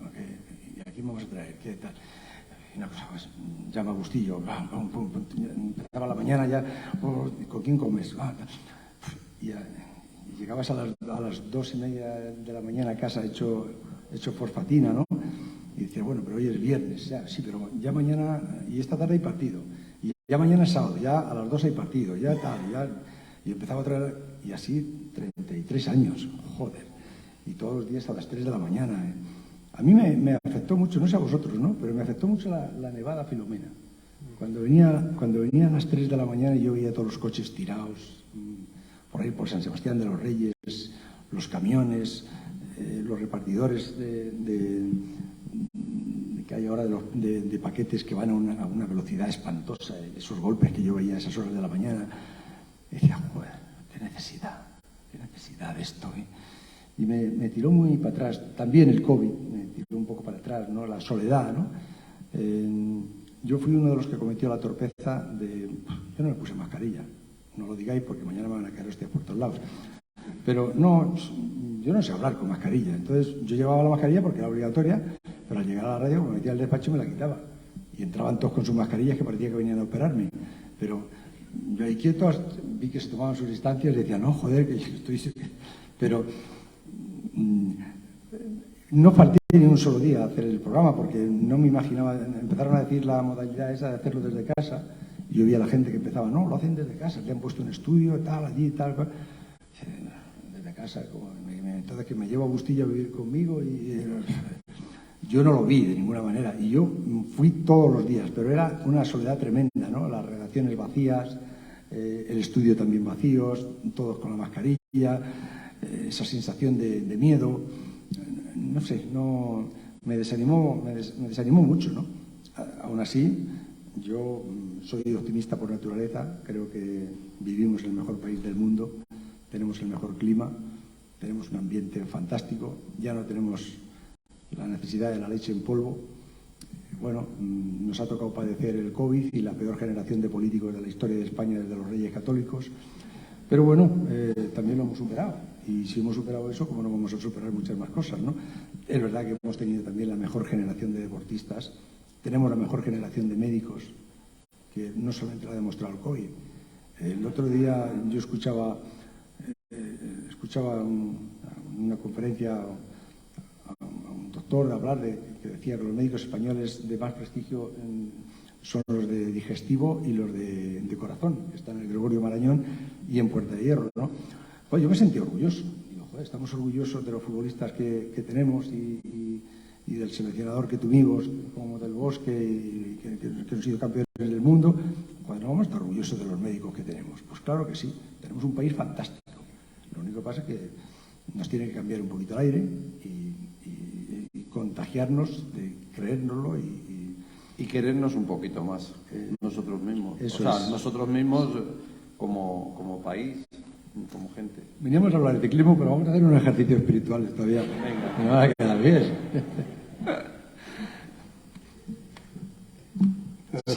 y aquí vamos a traer, ¿qué tal? Y una cosa, pues, llama Agustillo, empezaba la mañana ya, ¿con quién comes? Y llegabas a las 2:30 de la mañana a casa hecho fosfatina, ¿no? Y decía, bueno, pero hoy es viernes, ya, sí, pero ya mañana, y esta tarde hay partido, y ya mañana es sábado, ya a las 2 hay partido, ya tal, ya... Y empezaba otra vez, y así 33 años, joder, y todos los días a las 3 de la mañana. A mí me afectó mucho, no sé a vosotros, ¿no? Pero me afectó mucho la nevada Filomena. Cuando venía a las 3 de la mañana y yo veía todos los coches tirados, por ahí por San Sebastián de los Reyes, los camiones, los repartidores que hay ahora de paquetes que van a una velocidad espantosa, esos golpes que yo veía a esas horas de la mañana, y decía, joder, qué necesidad de esto. Y me tiró muy para atrás. También el COVID me tiró un poco para atrás, ¿no? La soledad, ¿no? Yo fui uno de los que cometió la torpeza de... Yo no me puse mascarilla, no lo digáis porque mañana me van a caer hostias por todos lados. Pero no, yo no sé hablar con mascarilla. Entonces yo llevaba la mascarilla porque era obligatoria, pero al llegar a la radio me metía al despacho y me la quitaba. Y entraban todos con sus mascarillas que parecía que venían a operarme. Pero yo ahí quieto vi que se tomaban sus distancias y decía, no, joder, que estoy... Pero no falté ni un solo día a hacer el programa porque no me imaginaba... Empezaron a decir la modalidad esa de hacerlo desde casa y yo vi a la gente que empezaba, no, lo hacen desde casa, le han puesto un estudio, tal, allí, tal... Desde casa, entonces que me llevo a Bustillo a vivir conmigo y... Yo no lo vi de ninguna manera y yo fui todos los días, pero era una soledad tremenda, ¿no? Las redacciones vacías, el estudio también vacíos, todos con la mascarilla, esa sensación de miedo, no sé, no me desanimó mucho, ¿no? Aún así, yo soy optimista por naturaleza, creo que vivimos en el mejor país del mundo, tenemos el mejor clima, tenemos un ambiente fantástico, ya no tenemos la necesidad de la leche en polvo. Bueno, nos ha tocado padecer el COVID y la peor generación de políticos de la historia de España desde los Reyes Católicos, pero bueno, también lo hemos superado y si hemos superado eso, ¿cómo no vamos a superar muchas más cosas, ¿no? Es verdad que hemos tenido también la mejor generación de deportistas, tenemos la mejor generación de médicos, que no solamente lo ha demostrado el COVID. El otro día yo escuchaba una conferencia a un doctor hablar que decía que los médicos españoles de más prestigio son los de digestivo y los de corazón, que están en el Gregorio Marañón y en Puerta de Hierro, ¿no? Pues yo me sentí orgulloso. Digo, joder, estamos orgullosos de los futbolistas que tenemos y del seleccionador que tuvimos, como del Bosque, y que han sido campeones del mundo. Cuando no vamos a estar orgullosos de los médicos que tenemos. Pues claro que sí, tenemos un país fantástico. Lo único que pasa es que nos tiene que cambiar un poquito el aire y contagiarnos de creérnoslo y querernos un poquito más nosotros mismos. Eso o sea, es. nosotros mismos como país, como gente. Veníamos a hablar de ciclismo, pero vamos a hacer un ejercicio espiritual todavía. Venga. Me van a quedar bien.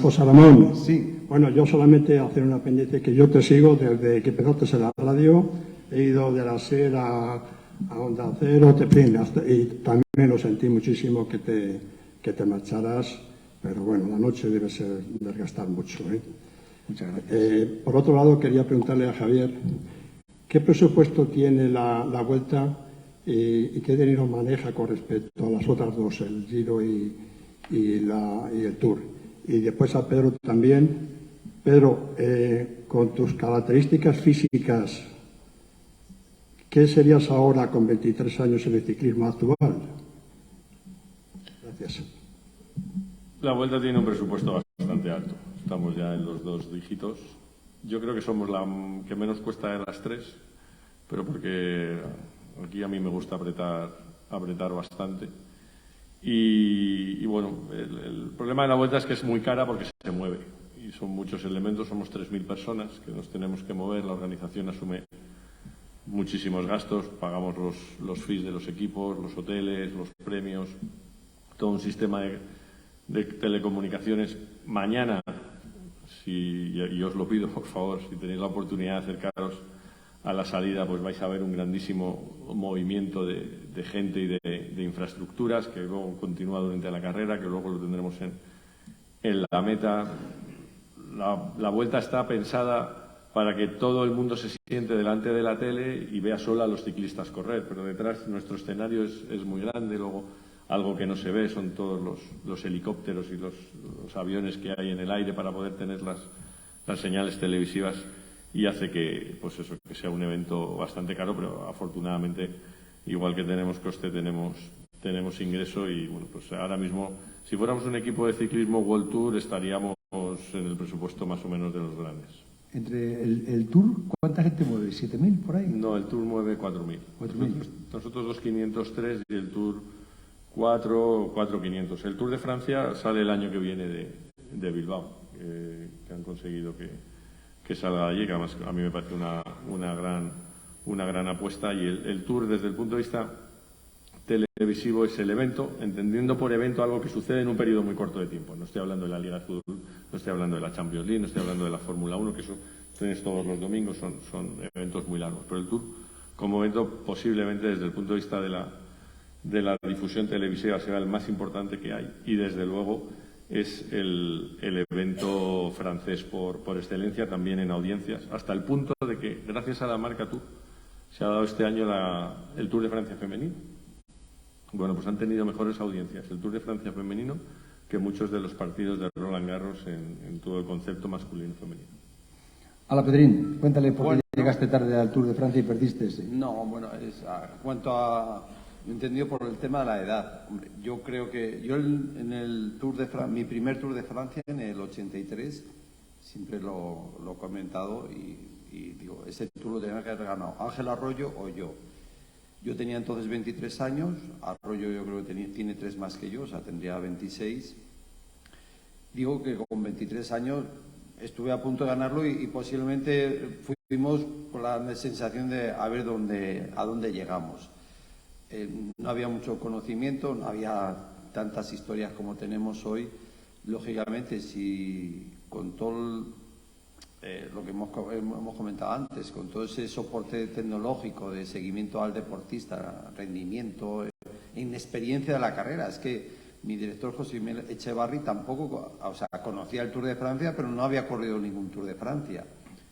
José Ramón, Sí. Bueno, yo solamente hacer una pendiente que yo te sigo desde que empezaste en la radio, he ido de la SER a Onda Cero, y también lo sentí muchísimo que te marcharas, pero bueno, la noche debe ser desgastar mucho, ¿eh? Muchas gracias. Por otro lado, quería preguntarle a Javier, ¿qué presupuesto tiene la Vuelta y qué dinero maneja con respecto a las otras dos, el Giro y el Tour? Y después a Pedro también. Pedro, con tus características físicas, ¿qué serías ahora con 23 años en el ciclismo actual? Gracias. La Vuelta tiene un presupuesto bastante alto. Estamos ya en los 2 dígitos. Yo creo que somos la que menos cuesta de las 3, pero porque aquí a mí me gusta apretar bastante. Y bueno, el problema de la Vuelta es que es muy cara porque se mueve. Y son muchos elementos, somos 3.000 personas que nos tenemos que mover. La organización asume muchísimos gastos, pagamos los fees de los equipos, los hoteles, los premios, todo un sistema de telecomunicaciones. Mañana, y os lo pido por favor, si tenéis la oportunidad de acercaros a la salida, pues vais a ver un grandísimo movimiento de gente y de infraestructuras que luego continúa durante la carrera, que luego lo tendremos en la meta. La Vuelta está pensada para que todo el mundo se siente delante de la tele y vea solo a los ciclistas correr, pero detrás nuestro escenario es muy grande. Luego algo que no se ve, son todos los helicópteros y los aviones que hay en el aire para poder tener las señales televisivas, y hace que, pues eso, que sea un evento bastante caro, pero afortunadamente, igual que tenemos coste, tenemos ingreso, y bueno, pues ahora mismo, si fuéramos un equipo de ciclismo World Tour, estaríamos en el presupuesto más o menos de los grandes. Entre el Tour, ¿cuánta gente mueve? ¿7.000 por ahí? No, el Tour mueve 4.000. 4.000. Nosotros 2.503 y el Tour 4.500. El Tour de Francia sale el año que viene de Bilbao, que han conseguido que salga de allí, que además a mí me parece una gran apuesta. Y el Tour, desde el punto de vista televisivo, es el evento, entendiendo por evento algo que sucede en un periodo muy corto de tiempo. No estoy hablando de la Liga de Fútbol, no estoy hablando de la Champions League, no estoy hablando de la Fórmula 1, que eso tienes todos los domingos, son eventos muy largos. Pero el Tour, como evento, posiblemente desde el punto de vista de la difusión televisiva, será el más importante que hay, y desde luego es el evento francés por excelencia, también en audiencias, hasta el punto de que, gracias a la marca Tour, se ha dado este año el Tour de Francia femenino. Bueno, pues han tenido mejores audiencias el Tour de Francia femenino que muchos de los partidos de Roland Garros en todo el concepto masculino-femenino. Ala, Pedrín, cuéntale por qué llegaste tarde al Tour de Francia y perdiste ese. No, bueno, en cuanto a... entendido por el tema de la edad. Hombre, yo creo que yo en el Tour de Francia, mi primer Tour de Francia en el 83, siempre lo he comentado y digo, ese Tour lo tenía que haber ganado Ángel Arroyo o yo. Yo tenía entonces 23 años, Arroyo yo creo que tiene 3 más que yo, o sea, tendría 26. Digo que con 23 años estuve a punto de ganarlo y posiblemente fuimos con la sensación de a ver a dónde llegamos. No había mucho conocimiento, no había tantas historias como tenemos hoy. Lógicamente, si con todo lo que hemos comentado antes, con todo ese soporte tecnológico de seguimiento al deportista, rendimiento, inexperiencia de la carrera, es que mi director José Miguel Echevarri tampoco, o sea, conocía el Tour de Francia, pero no había corrido ningún Tour de Francia.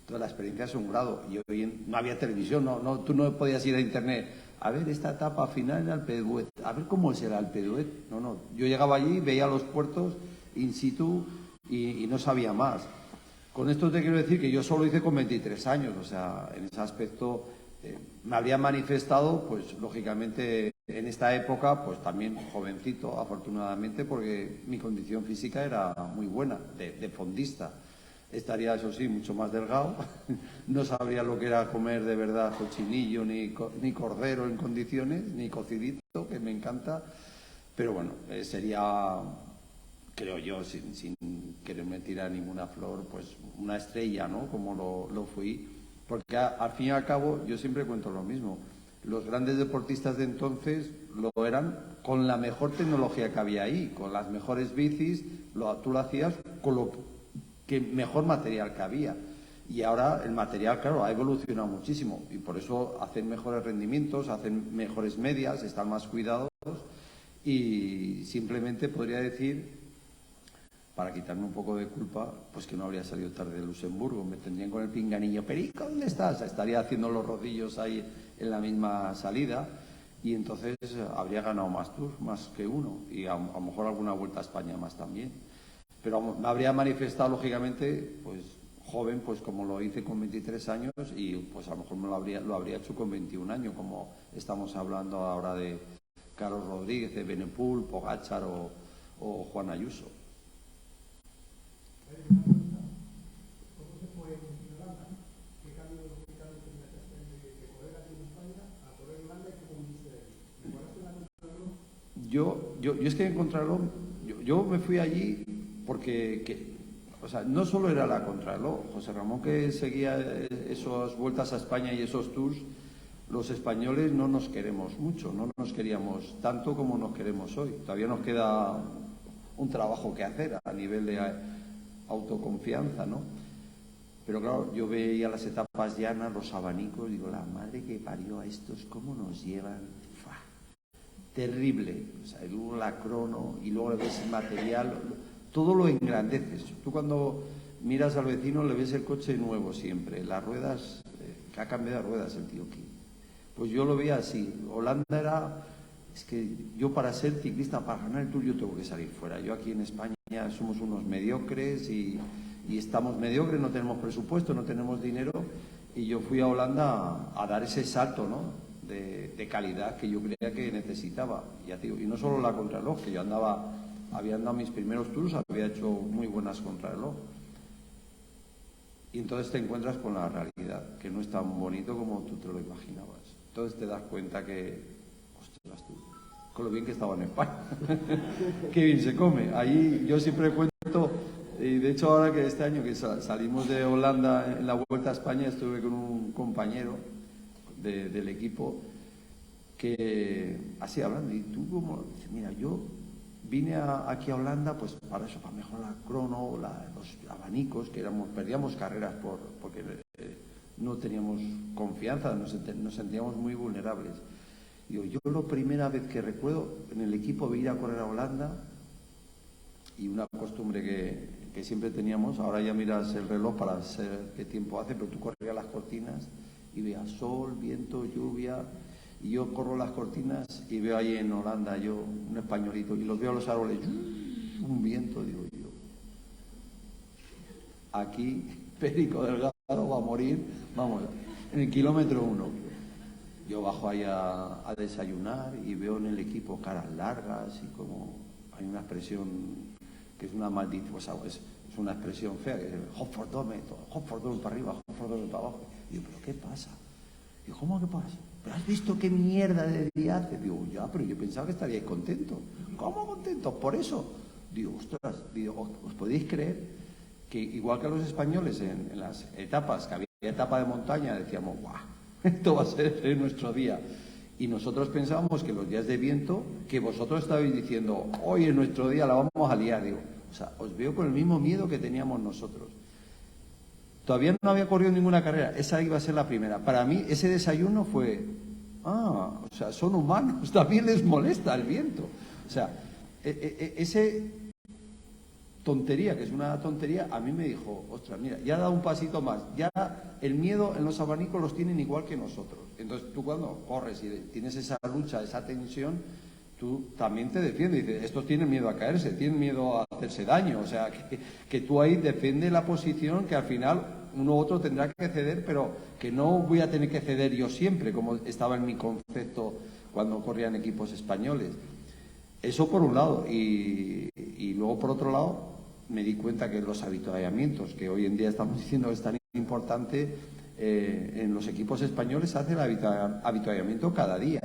Entonces la experiencia es un grado. Y hoy no había televisión, tú no podías ir a internet a ver esta etapa final en Alpe d'Huez, a ver cómo es el Alpe d'Huez. No, yo llegaba allí, veía los puertos in situ y no sabía más. Con esto te quiero decir que yo solo hice con 23 años, o sea, en ese aspecto me habría manifestado, pues lógicamente en esta época, pues también jovencito, afortunadamente, porque mi condición física era muy buena, de fondista. Estaría, eso sí, mucho más delgado, no sabría lo que era comer de verdad cochinillo ni cordero en condiciones, ni cocidito, que me encanta, pero bueno, sería, creo yo, sin quererme tirar ninguna flor, pues una estrella, ¿no? Como lo fui, porque al fin y al cabo yo siempre cuento lo mismo, los grandes deportistas de entonces lo eran con la mejor tecnología que había ahí, con las mejores bicis, tú lo hacías con lo que mejor material que había. Y ahora el material, claro, ha evolucionado muchísimo y por eso hacen mejores rendimientos, hacen mejores medias, están más cuidados y simplemente podría decir, para quitarme un poco de culpa, pues que no habría salido tarde de Luxemburgo. Me tendrían con el pinganillo, Perico, ¿dónde estás? Estaría haciendo los rodillos ahí en la misma salida y entonces habría ganado más tours, más que uno y a lo mejor alguna vuelta a España más también. Pero me habría manifestado, lógicamente, pues joven, pues como lo hice con 23 años y pues a lo mejor lo habría hecho con 21 años, como estamos hablando ahora de Carlos Rodríguez, de Benepul, Pogačar o Juan Ayuso. ¿Cómo se fue en Holanda? ¿Qué cambio de correr aquí en España a correr en Holanda y cómo viste de allí? ¿Mejoraste la contrarreloj? Yo es que en contrarreloj, yo me fui allí porque, o sea, no solo era la contrarreloj, José Ramón que seguía esas vueltas a España y esos tours, los españoles no nos queremos mucho, no nos queríamos tanto como nos queremos hoy. Todavía nos queda un trabajo que hacer a nivel de autoconfianza, ¿no? Pero claro, yo veía las etapas llanas, los abanicos, digo, la madre que parió a estos, ¿cómo nos llevan? ¡Fua! Terrible. O sea, luego la crono y luego ves el material, todo lo engrandeces. Tú cuando miras al vecino le ves el coche nuevo siempre, las ruedas, que ha cambiado de ruedas el tío aquí. Pues yo lo veía así. Holanda era es que yo para ser ciclista, para ganar el Tour, yo tengo que salir fuera. Yo aquí en España somos unos mediocres y estamos mediocres, no tenemos presupuesto, no tenemos dinero. Y yo fui a Holanda a dar ese salto, ¿no?, de calidad que yo creía que necesitaba. Ya te digo, y no solo la contrarreloj, que yo había andado mis primeros tours, había hecho muy buenas contrarreloj. Y entonces te encuentras con la realidad, que no es tan bonito como tú te lo imaginabas. Entonces te das cuenta que, ostras tú, con lo bien que estaba en España, qué bien se come. Ahí yo siempre cuento, y de hecho ahora que este año que salimos de Holanda en la Vuelta a España, estuve con un compañero del equipo que, así hablando, y tú como, dices, mira, yo vine aquí a Holanda pues para eso, para mejorar la crono, los abanicos, que perdíamos carreras porque no teníamos confianza, nos sentíamos muy vulnerables. Digo, yo la primera vez que recuerdo en el equipo ir a correr a Holanda, y una costumbre que siempre teníamos, ahora ya miras el reloj para saber qué tiempo hace, pero tú corrías las cortinas y veías sol, viento, lluvia, y yo corro las cortinas y veo ahí en Holanda yo un españolito y los veo a los árboles, un viento, digo yo, aquí Perico Delgado va a morir, vamos, en el kilómetro 1. Yo bajo ahí a desayunar y veo en el equipo caras largas y como hay una expresión que es una maldición, o sea, es una expresión fea, que es Hofordome para arriba, Hofordome para abajo. Y digo, ¿pero qué pasa? Digo, ¿cómo que pasa? ¿Pero has visto qué mierda de día hace? Digo, ya, pero yo pensaba que estaríais contentos. ¿Cómo contentos? Por eso. Digo, ostras, digo, ¿os podéis creer que igual que a los españoles en las etapas, que había etapa de montaña, decíamos, ¡guau! Esto va a ser nuestro día. Y nosotros pensábamos que los días de viento, que vosotros estabais diciendo, hoy es nuestro día, la vamos a liar. Digo, o sea, os veo con el mismo miedo que teníamos nosotros. Todavía no había corrido ninguna carrera, esa iba a ser la primera. Para mí ese desayuno fue, o sea, son humanos, también les molesta el viento. O sea, ese tontería, que es una tontería, a mí me dijo, ostras, mira, ya ha dado un pasito más, ya el miedo en los abanicos los tienen igual que nosotros. Entonces tú cuando corres y tienes esa lucha, esa tensión, tú también te defiendes. Dices, estos tienen miedo a caerse, tienen miedo a hacerse daño. O sea, que tú ahí defiendes la posición que al final uno u otro tendrá que ceder, pero que no voy a tener que ceder yo siempre, como estaba en mi concepto cuando corrían equipos españoles. Eso por un lado. Y luego por otro lado me di cuenta que los avituallamientos, que hoy en día estamos diciendo que es tan importante, en los equipos españoles se hace el avituallamiento cada día.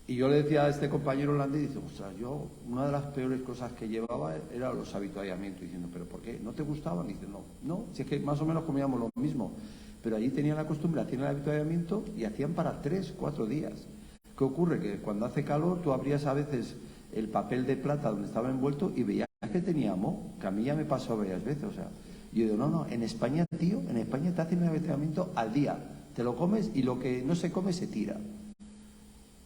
Y yo le decía a este compañero holandés, dice, ostras, yo una de las peores cosas que llevaba era los avituallamientos, diciendo, ¿pero por qué? ¿No te gustaban? Y dice, no, si es que más o menos comíamos lo mismo, pero allí tenían la costumbre, hacían el avituallamiento y hacían para 3, 4 días. ¿Qué ocurre? Que cuando hace calor tú abrías a veces el papel de plata donde estaba envuelto y veías que tenía moho, que a mí ya me pasó varias veces, o sea, yo digo, no, en España, tío, en España te hacen el avituallamiento al día, te lo comes y lo que no se come se tira.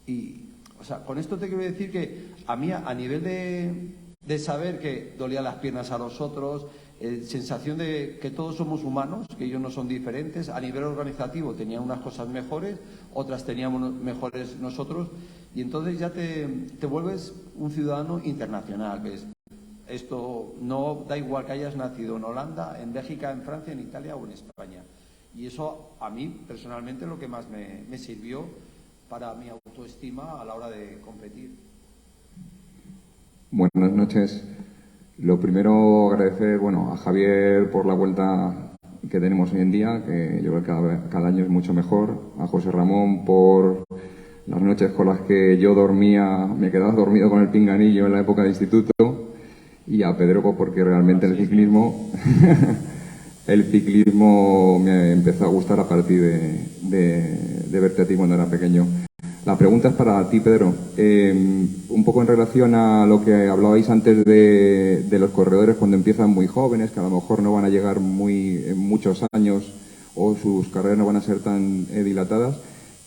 Y, o sea, con esto te quiero decir que a mí, a nivel de saber que dolían las piernas a los otros, sensación de que todos somos humanos, que ellos no son diferentes, a nivel organizativo tenían unas cosas mejores, otras teníamos mejores nosotros, y entonces ya te vuelves un ciudadano internacional, que es, esto no da igual que hayas nacido en Holanda, en Bélgica, en Francia, en Italia o en España. Y eso a mí personalmente es lo que más me sirvió para mi autoestima a la hora de competir. Buenas noches. Lo primero, agradecer a Javier por la vuelta que tenemos hoy en día, que yo creo que cada año es mucho mejor. A José Ramón por las noches con las que yo me quedaba dormido con el pinganillo en la época de instituto. Y a Pedro porque realmente el ciclismo me empezó a gustar a partir de verte a ti cuando era pequeño. La pregunta es para ti, Pedro. Un poco en relación a lo que hablabais antes de los corredores cuando empiezan muy jóvenes, que a lo mejor no van a llegar en muchos años o sus carreras no van a ser tan dilatadas.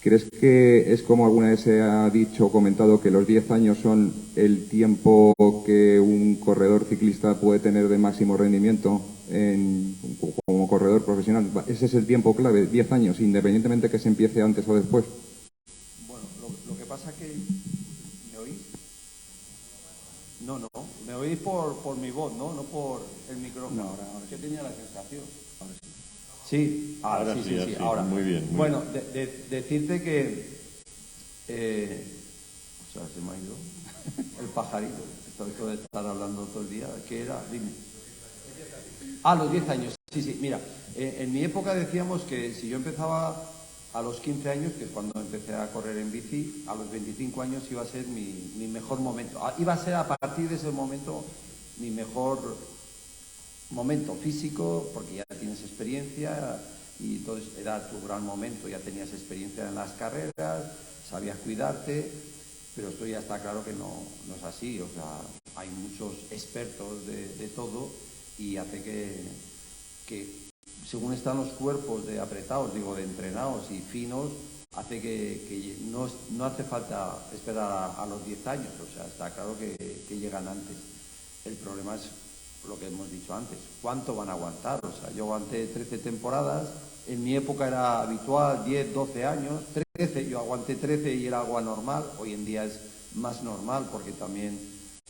¿Crees que es como alguna vez se ha dicho o comentado que los 10 años son el tiempo que un corredor ciclista puede tener de máximo rendimiento como corredor profesional? Ese es el tiempo clave, 10 años, independientemente que se empiece antes o después. Bueno, lo que pasa que No, me oís por mi voz, ¿no? No por el micrófono. No, ahora ¿Qué sí. tenía la sensación? Ahora sí. Sí, Ahora sí, sí, sí, ahora sí, sí. ahora. Muy bien, muy Bueno, decirte que... o sea, se me ha ido el pajarito. Esto de estar hablando todo el día. ¿Qué era? Dime. Los 10 años. Sí, mira. En mi época decíamos que si yo empezaba a los 15 años, que es cuando empecé a correr en bici, a los 25 años iba a ser mi mejor momento. Iba a ser a partir de ese momento mi mejor momento físico, porque ya tienes experiencia y entonces era tu gran momento, ya tenías experiencia en las carreras, sabías cuidarte, pero esto ya está claro que no es así. O sea, hay muchos expertos de todo y hace que según están los cuerpos de apretados, digo, de entrenados y finos, hace que no hace falta esperar a los 10 años. O sea, está claro que llegan antes. El problema es lo que hemos dicho antes, ¿cuánto van a aguantar? O sea, yo aguanté 13 temporadas, en mi época era habitual 10, 12 años, 13, yo aguanté 13 y era algo anormal, hoy en día es más normal porque también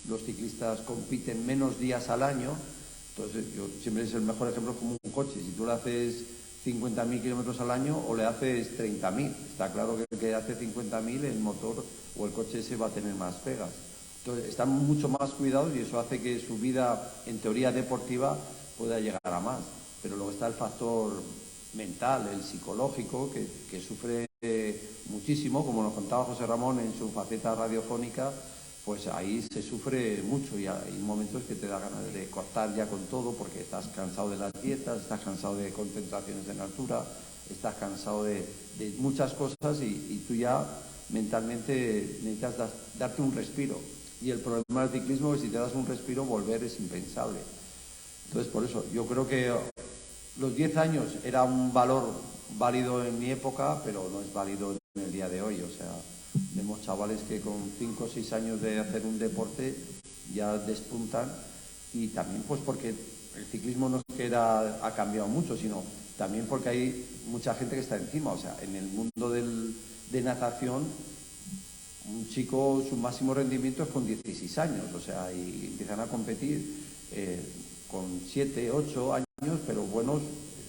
los ciclistas compiten menos días al año. Entonces, yo siempre es el mejor ejemplo como un coche. Si tú le haces 50.000 kilómetros al año o le haces 30.000, está claro que el que hace 50.000, el motor o el coche ese va a tener más pegas. Entonces, están mucho más cuidados y eso hace que su vida, en teoría deportiva, pueda llegar a más. Pero luego está el factor mental, el psicológico, que sufre muchísimo, como nos contaba José Ramón en su faceta radiofónica. Pues ahí se sufre mucho y hay momentos que te da ganas de cortar ya con todo porque estás cansado de las dietas, estás cansado de concentraciones en altura, estás cansado de muchas cosas y tú ya mentalmente necesitas darte un respiro. Y el problema del ciclismo es que si te das un respiro, volver es impensable. Entonces, por eso, yo creo que los 10 años era un valor válido en mi época, pero no es válido en el día de hoy. O sea, vemos chavales que con 5 o 6 años de hacer un deporte ya despuntan, y también pues porque el ciclismo no es que ha cambiado mucho, sino también porque hay mucha gente que está encima. O sea, en el mundo de natación, un chico, su máximo rendimiento es con 16 años, o sea, y empiezan a competir con 7, 8 años, pero buenos,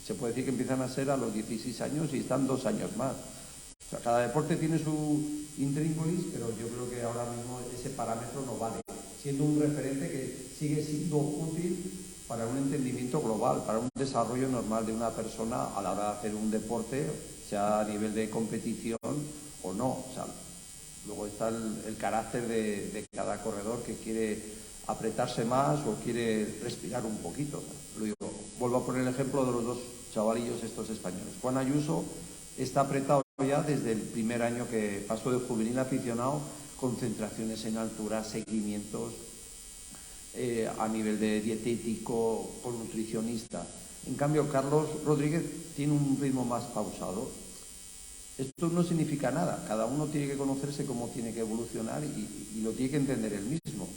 se puede decir que empiezan a ser a los 16 años y están 2 años más. O sea, cada deporte tiene su intríngulis, pero yo creo que ahora mismo ese parámetro no vale, siendo un referente que sigue siendo útil para un entendimiento global, para un desarrollo normal de una persona a la hora de hacer un deporte, sea a nivel de competición o no. O sea, luego está el carácter de cada corredor que quiere apretarse más o quiere respirar un poquito. Vuelvo a poner el ejemplo de los dos chavalillos estos españoles. Juan Ayuso está apretado ya desde el primer año que pasó de juvenil a aficionado, concentraciones en altura, seguimientos a nivel de dietético, con nutricionista. En cambio, Carlos Rodríguez tiene un ritmo más pausado. Esto no significa nada, cada uno tiene que conocerse cómo tiene que evolucionar y lo tiene que entender él mismo,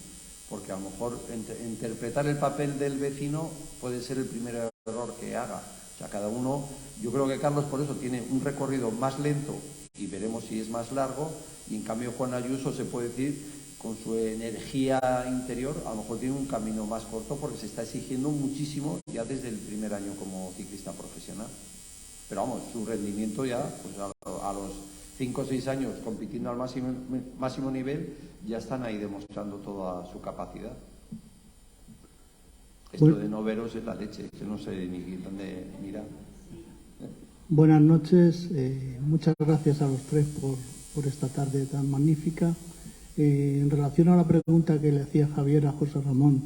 porque a lo mejor interpretar el papel del vecino puede ser el primer error que haga. O sea, cada uno, yo creo que Carlos por eso tiene un recorrido más lento y veremos si es más largo, y en cambio Juan Ayuso se puede decir, con su energía interior, a lo mejor tiene un camino más corto porque se está exigiendo muchísimo ya desde el primer año como ciclista profesional. Pero vamos, su rendimiento ya, pues a los 5 o 6 años compitiendo al máximo nivel, ya están ahí demostrando toda su capacidad. Esto de no veros es la leche, que no sé ni dónde mirar. Buenas noches, muchas gracias a los tres por esta tarde tan magnífica. En relación a la pregunta que le hacía Javier a José Ramón,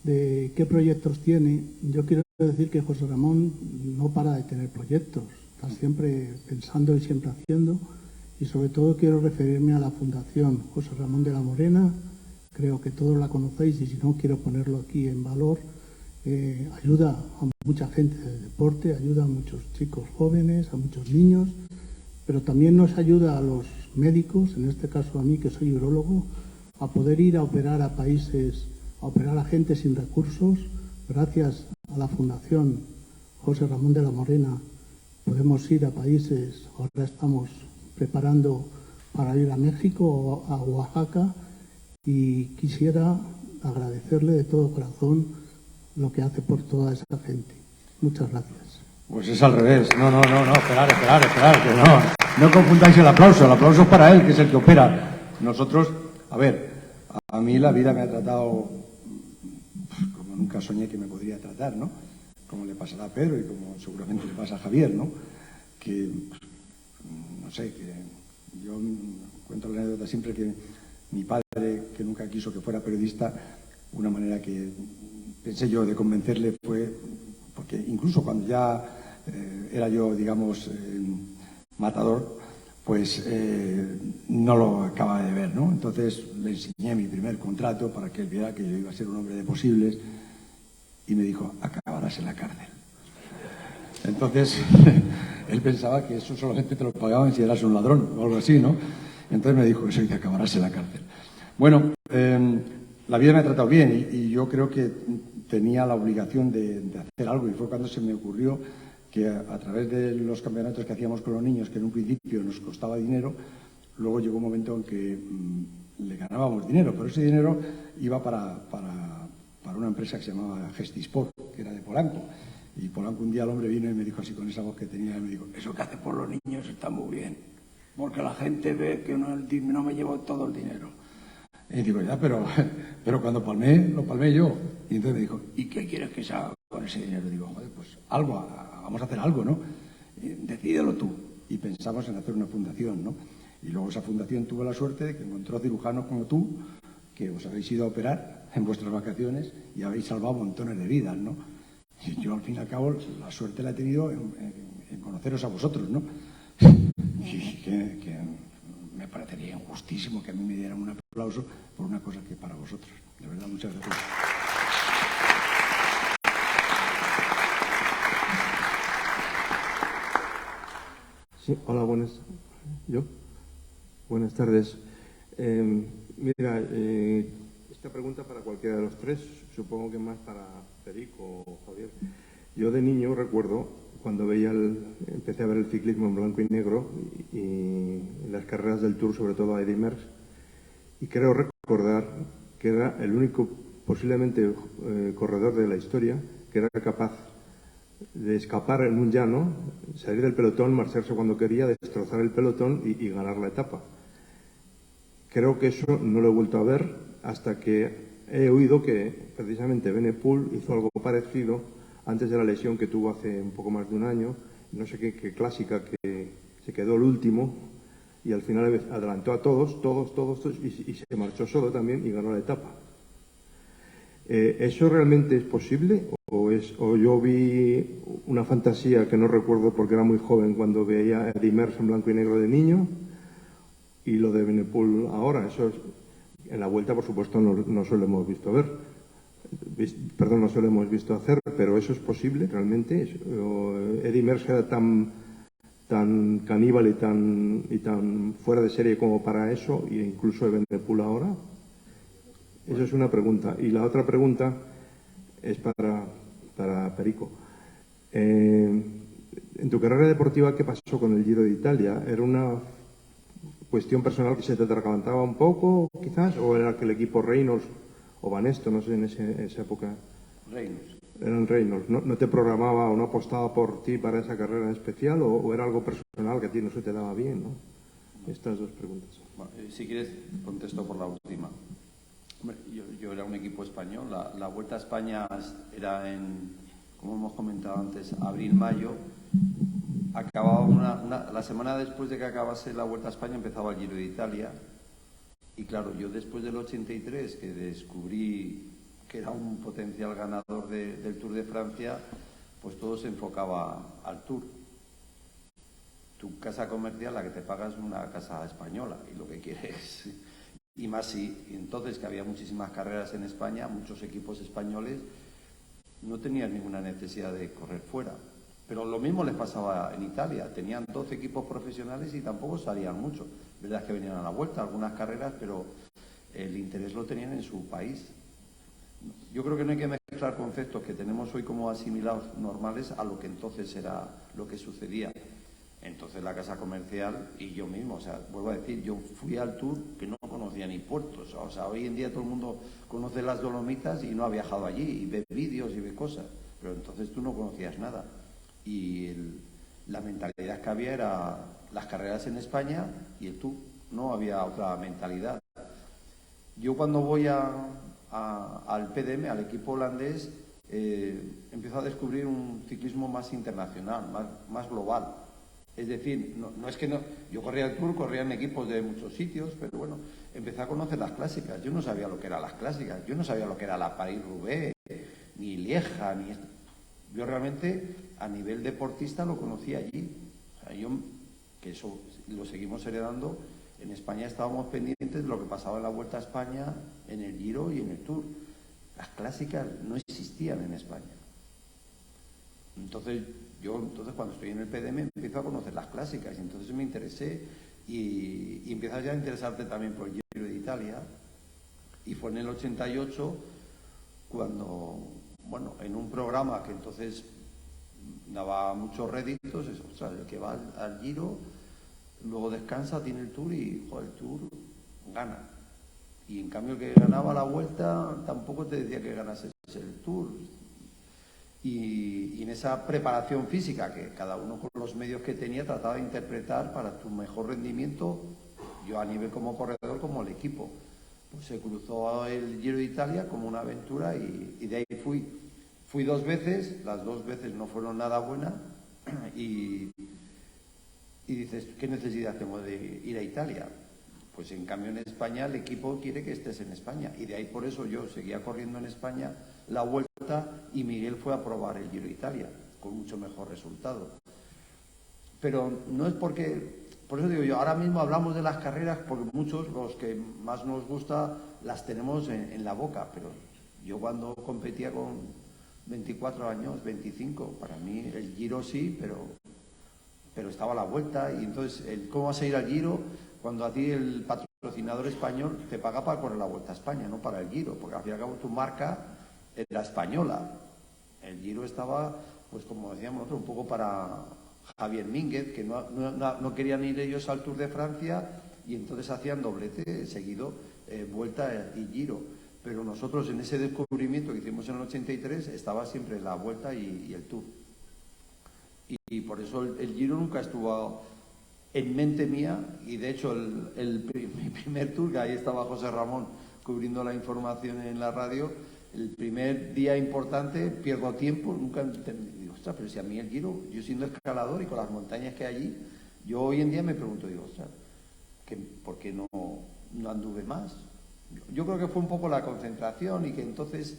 de qué proyectos tiene, yo quiero decir que José Ramón no para de tener proyectos, está siempre pensando y siempre haciendo, y sobre todo quiero referirme a la Fundación José Ramón de la Morena. Creo que todos la conocéis y si no quiero ponerlo aquí en valor. Ayuda a mucha gente del deporte, ayuda a muchos chicos jóvenes, a muchos niños, pero también nos ayuda a los médicos, en este caso a mí que soy urólogo, a poder ir a operar a países, a operar a gente sin recursos. Gracias a la Fundación José Ramón de la Morena podemos ir a países, ahora estamos preparando para ir a México o a Oaxaca, Y quisiera agradecerle de todo corazón lo que hace por toda esa gente. Muchas gracias. Pues es al revés. No, esperar, que no confundáis el aplauso es para él, que es el que opera. Nosotros, a ver, a mí la vida me ha tratado como nunca soñé que me podría tratar, ¿no? Como le pasará a Pedro y como seguramente le pasa a Javier, ¿no? Que, no sé, que yo cuento la anécdota siempre que mi padre, que nunca quiso que fuera periodista, una manera que pensé yo de convencerle fue, porque incluso cuando ya era yo, digamos, matador, pues no lo acaba de ver, ¿no? Entonces le enseñé mi primer contrato para que él viera que yo iba a ser un hombre de posibles y me dijo, acabarás en la cárcel. Entonces él pensaba que eso solamente te lo pagaban si eras un ladrón o algo así, ¿no? Entonces me dijo eso y que acabarás en la cárcel. Bueno, la vida me ha tratado bien y yo creo que tenía la obligación de hacer algo y fue cuando se me ocurrió que a través de los campeonatos que hacíamos con los niños, que en un principio nos costaba dinero, luego llegó un momento en que le ganábamos dinero, pero ese dinero iba para una empresa que se llamaba Gestisport, que era de Polanco. Y Polanco un día el hombre vino y me dijo así con esa voz que tenía, y me dijo, eso que hace por los niños está muy bien, porque la gente ve que no me llevo todo el dinero. Y digo, ya, pero cuando palmé, lo palmé yo. Y entonces me dijo, ¿y qué quieres que se haga con ese dinero? Digo, joder, pues algo, vamos a hacer algo, ¿no? Decídelo tú. Y pensamos en hacer una fundación, ¿no? Y luego esa fundación tuvo la suerte de que encontró cirujanos como tú, que os habéis ido a operar en vuestras vacaciones y habéis salvado montones de vidas, ¿no? Y yo, al fin y al cabo, la suerte la he tenido en conoceros a vosotros, ¿no? Y que me parecería injustísimo que a mí me dieran un aplauso por una cosa que para vosotros. De verdad, muchas gracias. Sí, hola, buenas tardes. Mira, esta pregunta para cualquiera de los tres, supongo que más para Perico o Javier. Yo de niño recuerdo cuando empecé a ver el ciclismo en blanco y negro y las carreras del Tour, sobre todo a Eddy Merckx, y creo recordar que era el único, posiblemente, corredor de la historia que era capaz de escapar en un llano, salir del pelotón, marcharse cuando quería, destrozar el pelotón y ganar la etapa. Creo que eso no lo he vuelto a ver hasta que he oído que precisamente Benepul hizo algo parecido antes de la lesión que tuvo hace un poco más de un año, no sé qué clásica, que se quedó el último y al final adelantó a todos y se marchó solo también y ganó la etapa. ¿Eso realmente es posible o yo vi una fantasía que no recuerdo porque era muy joven cuando veía a Eddy Merckx en blanco y negro de niño y lo de Benepul ahora? Eso en la Vuelta, por supuesto, no se lo hemos visto ver. Perdón, no se lo hemos visto hacer, pero ¿eso es posible realmente? ¿Eddy Merckx era tan caníbal y tan fuera de serie como para eso, e incluso Benepul ahora? Esa es una pregunta. Y la otra pregunta es para Perico. En tu carrera deportiva, ¿qué pasó con el Giro de Italia? ¿Era una cuestión personal que se te atragantaba un poco, quizás? ¿O era que el equipo Reynolds o Banesto, no sé, en esa época? Reynolds. Eran Reynolds. ¿No te programaba o no apostaba por ti para esa carrera en especial? ¿O era algo personal que a ti no se te daba bien, ¿no? Estas dos preguntas. Bueno, si quieres, contesto por la última. Hombre, yo era un equipo español. La Vuelta a España era como hemos comentado antes, abril-mayo. Acababa la semana después de que acabase la Vuelta a España empezaba el Giro de Italia. Y claro, yo después del 83, que descubrí que era un potencial ganador del Tour de Francia, pues todo se enfocaba al Tour. Tu casa comercial, la que te paga, es una casa española y lo que quieres. Y más si entonces, que había muchísimas carreras en España, muchos equipos españoles, no tenían ninguna necesidad de correr fuera. Pero lo mismo les pasaba en Italia. Tenían 12 equipos profesionales y tampoco salían mucho. Verdad es que venían a la Vuelta algunas carreras, pero el interés lo tenían en su país. Yo creo que no hay que mezclar conceptos que tenemos hoy como asimilados normales a lo que entonces era lo que sucedía. Entonces la casa comercial y yo mismo, o sea, vuelvo a decir, yo fui al Tour que no conocía conocía ni puertos. O sea, hoy en día todo el mundo conoce las Dolomitas y no ha viajado allí, y ve vídeos y ve cosas, pero entonces tú no conocías nada. Y la mentalidad que había era las carreras en España y el Tour, no había otra mentalidad. Yo cuando voy al PDM, al equipo holandés, empiezo a descubrir un ciclismo más internacional, más global. Es decir, no es que no, yo corría el Tour, corría en equipos de muchos sitios, pero bueno, empecé a conocer las clásicas. Yo no sabía lo que eran las clásicas, yo no sabía lo que era la París-Roubaix, ni Lieja, ni esto. Yo realmente, a nivel deportista, lo conocí allí. O sea, que eso lo seguimos heredando. En España estábamos pendientes de lo que pasaba en la Vuelta a España, en el Giro y en el Tour. Las clásicas no existían en España. Entonces, cuando estoy en el PDM empiezo a conocer las clásicas y entonces me interesé y empiezas ya a interesarte también por el Giro de Italia. Y fue en el 88 cuando, bueno, en un programa que entonces daba muchos réditos, o sea, el que va al Giro, luego descansa, tiene el Tour y, joder, el Tour gana. Y en cambio el que ganaba la Vuelta tampoco te decía que ganase el Tour. Y en esa preparación física, que cada uno con los medios que tenía trataba de interpretar para tu mejor rendimiento, yo a nivel como corredor, como el equipo. Pues se cruzó el Giro de Italia como una aventura y de ahí fui 2 veces, las 2 veces no fueron nada buenas y dices, ¿qué necesidad tengo de ir a Italia? Pues en cambio en España el equipo quiere que estés en España y de ahí por eso yo seguía corriendo en España la Vuelta y Miguel fue a probar el Giro de Italia con mucho mejor resultado. Pero no es porque, por eso digo yo, ahora mismo hablamos de las carreras porque muchos, los que más nos gusta, las tenemos en la boca, pero yo cuando competía con 24 años, 25, para mí el Giro sí, pero estaba la Vuelta y entonces ¿cómo vas a ir al Giro cuando a ti el patrocinador español te paga para correr la Vuelta a España, no para el Giro? Porque al fin y al cabo tu marca era española. El Giro estaba, pues como decíamos nosotros, un poco para Javier Mínguez, que no querían ir ellos al Tour de Francia y entonces hacían doblete seguido, Vuelta y Giro. Pero nosotros en ese descubrimiento que hicimos en el 83 estaba siempre la Vuelta y el Tour. Y por eso el Giro nunca estuvo en mente mía y de hecho mi primer Tour, que ahí estaba José Ramón cubriendo la información en la radio, el primer día importante pierdo tiempo, nunca entendí, ostras, pero si a mí el Giro, yo siendo escalador y con las montañas que hay allí, yo hoy en día me pregunto, digo, ostras, ¿por qué no anduve más? Yo creo que fue un poco la concentración y que entonces,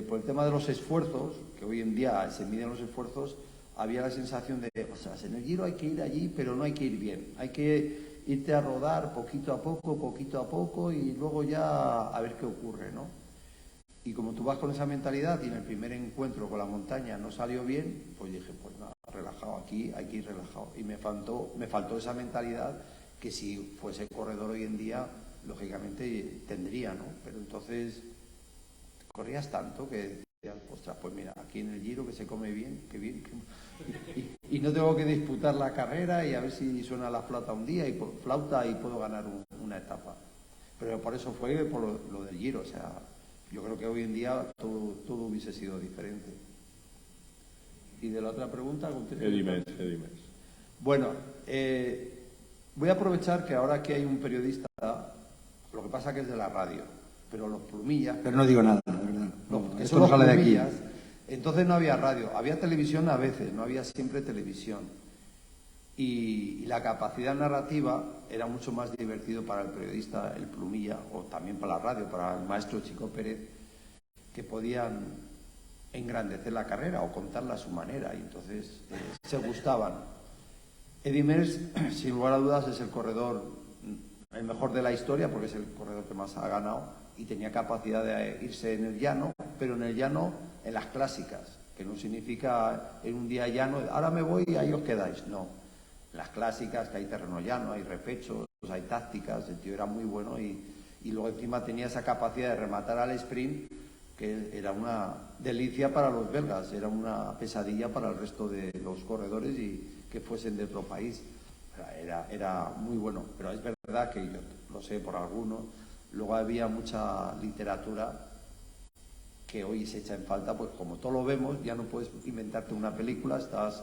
por el tema de los esfuerzos, que hoy en día se miden los esfuerzos, había la sensación de, ostras, en el Giro hay que ir allí, pero no hay que ir bien, hay que irte a rodar poquito a poco y luego ya a ver qué ocurre, ¿no? Y como tú vas con esa mentalidad y en el primer encuentro con la montaña no salió bien, pues dije, pues nada, relajado, aquí hay que ir relajado. Y me faltó esa mentalidad que si fuese corredor hoy en día, lógicamente tendría, ¿no? Pero entonces corrías tanto que decías, ostras, pues mira, aquí en el Giro que se come bien, qué bien. Y no tengo que disputar la carrera y a ver si suena la flauta un día y puedo ganar una etapa. Pero por eso fue por lo del Giro, o sea, yo creo que hoy en día todo hubiese sido diferente. Y de la otra pregunta... Edimes. Bueno, voy a aprovechar que ahora aquí hay un periodista, lo que pasa que es de la radio, pero los plumillas... Pero no digo nada, la verdad. Que esto son no los sale de aquí. plumillas. Entonces no había radio, había televisión a veces, no había siempre televisión. Y la capacidad narrativa era mucho más divertido para el periodista, el plumilla, o también para la radio, para el maestro Chico Pérez, que podían engrandecer la carrera o contarla a su manera, y entonces se gustaban. Eddy Merckx, sin lugar a dudas, es el corredor, el mejor de la historia, porque es el corredor que más ha ganado, y tenía capacidad de irse en el llano, pero en el llano, en las clásicas, que no significa en un día llano, ahora me voy y ahí os quedáis, no. Las clásicas, que hay terreno llano, hay repechos, hay tácticas, el tío era muy bueno y luego encima tenía esa capacidad de rematar al sprint, que era una delicia para los belgas, era una pesadilla para el resto de los corredores y que fuesen de otro país. Era muy bueno, pero es verdad que lo sé por algunos. Luego había mucha literatura que hoy se echa en falta, pues como todo lo vemos, ya no puedes inventarte una película, estás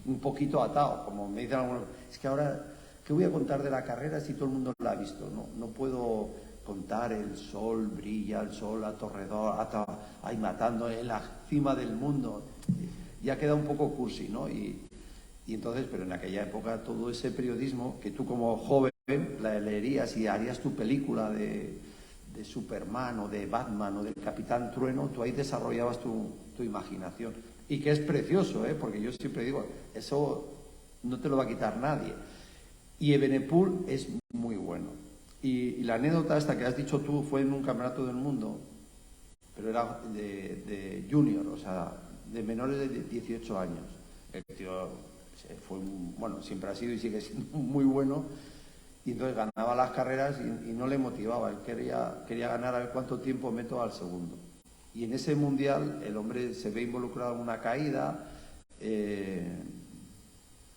un poquito atado. Como me dicen algunos, es que ahora, ¿qué voy a contar de la carrera si todo el mundo la ha visto? No puedo contar el sol brilla, el sol atorredor, ahí matando en la cima del mundo. Ya queda un poco cursi, ¿no? Y entonces, pero en aquella época todo ese periodismo que tú como joven la leerías y harías tu película de Superman o de Batman o del Capitán Trueno, tú ahí desarrollabas tu imaginación. Y que es precioso, porque yo siempre digo, eso no te lo va a quitar nadie. Y Evenepoel es muy bueno. Y la anécdota esta que has dicho tú fue en un campeonato del mundo, pero era de junior, o sea, de menores de 18 años. El tío fue, bueno, siempre ha sido y sigue siendo muy bueno. Y entonces ganaba las carreras y no le motivaba. Él quería ganar a ver cuánto tiempo meto al segundo. Y en ese mundial el hombre se ve involucrado en una caída.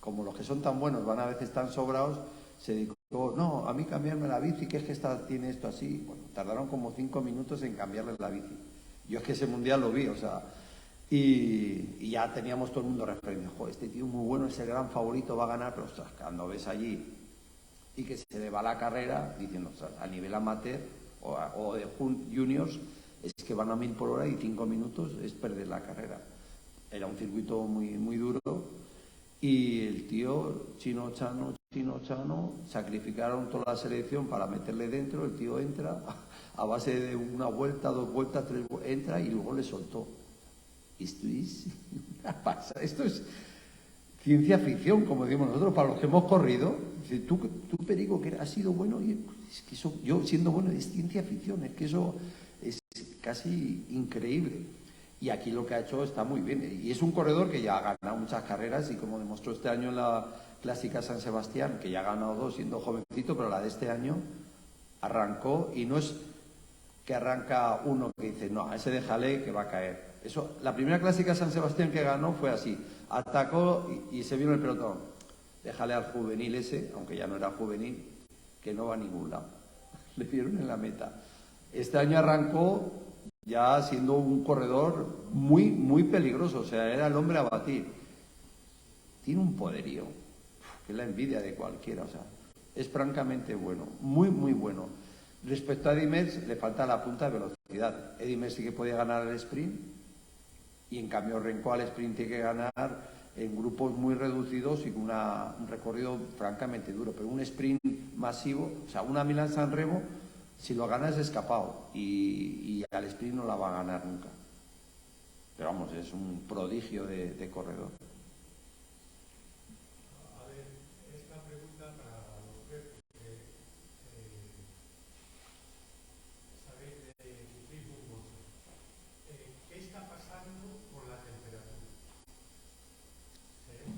Como los que son tan buenos van a veces tan sobrados, se dedicó, no, a mí cambiarme la bici, que es que esta tiene esto así. Bueno, tardaron como 5 minutos en cambiarle la bici. Yo es que ese mundial lo vi, o sea, y ya teníamos todo el mundo referente. Joder, este tío muy bueno, es el gran favorito, va a ganar, pero ostras, cuando ves allí y que se le va la carrera, diciendo, o sea, a nivel amateur o de juniors, es que van a 1000 por hora y 5 minutos es perder la carrera. Era un circuito muy, muy duro y el tío, Chino Chano, sacrificaron toda la selección para meterle dentro, el tío entra, a base de una vuelta, 2 vueltas, 3 vueltas, entra y luego le soltó. Esto es ciencia ficción, como decimos nosotros, para los que hemos corrido. Tú Perico, que has sido bueno, y es que eso, yo siendo bueno, es ciencia ficción, es que eso es casi increíble. Y aquí lo que ha hecho está muy bien. Y es un corredor que ya ha ganado muchas carreras y como demostró este año en la Clásica San Sebastián, que ya ha ganado 2 siendo jovencito, pero la de este año arrancó y no es que arranca uno que dice, no, a ese déjale que va a caer. Eso, la primera Clásica San Sebastián que ganó fue así, atacó y se vio en el pelotón. Déjale al juvenil ese, aunque ya no era juvenil, que no va a ningún lado. Le vieron en la meta. Este año arrancó ya siendo un corredor muy, muy peligroso, o sea, era el hombre a batir. Tiene un poderío, que es la envidia de cualquiera, o sea, es francamente bueno, muy, muy bueno. Respecto a Eddy Merckx, le falta la punta de velocidad. Eddy Merckx sí que podía ganar el sprint, y en cambio Renko al sprint tiene que ganar en grupos muy reducidos y con un recorrido francamente duro, pero un sprint masivo, o sea, una Milán-San Remo, si lo ganas es escapado y al sprint no la va a ganar nunca. Pero vamos, es un prodigio de corredor. A ver, esta pregunta para los tres, porque sabéis de ciclismo mucho. ¿Qué está pasando con la temperatura?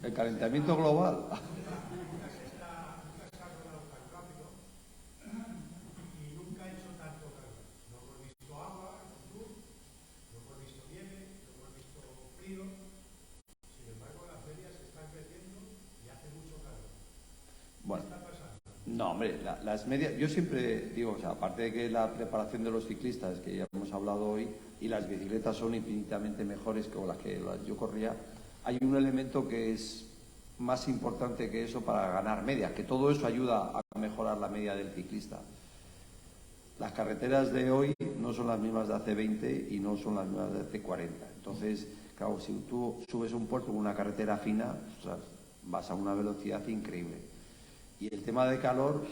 El calentamiento global. Nunca se ha rodado tan rápido y nunca ha hecho tanto calor. No hemos visto agua en el sur, no hemos visto nieve, no hemos visto frío. Sin embargo, las medias están creciendo y hace mucho calor. Bueno, ¿Qué está pasando? no, hombre, las medias, yo siempre digo, o sea, aparte de que la preparación de los ciclistas, que ya hemos hablado hoy, y las bicicletas son infinitamente mejores que las que yo corría, hay un elemento que es más importante que eso para ganar medias, que todo eso ayuda a mejorar la media del ciclista. Las carreteras de hoy no son las mismas de hace 20 y no son las mismas de hace 40. Entonces, claro, si tú subes un puerto con una carretera fina, o sea, vas a una velocidad increíble. Y el tema de calor,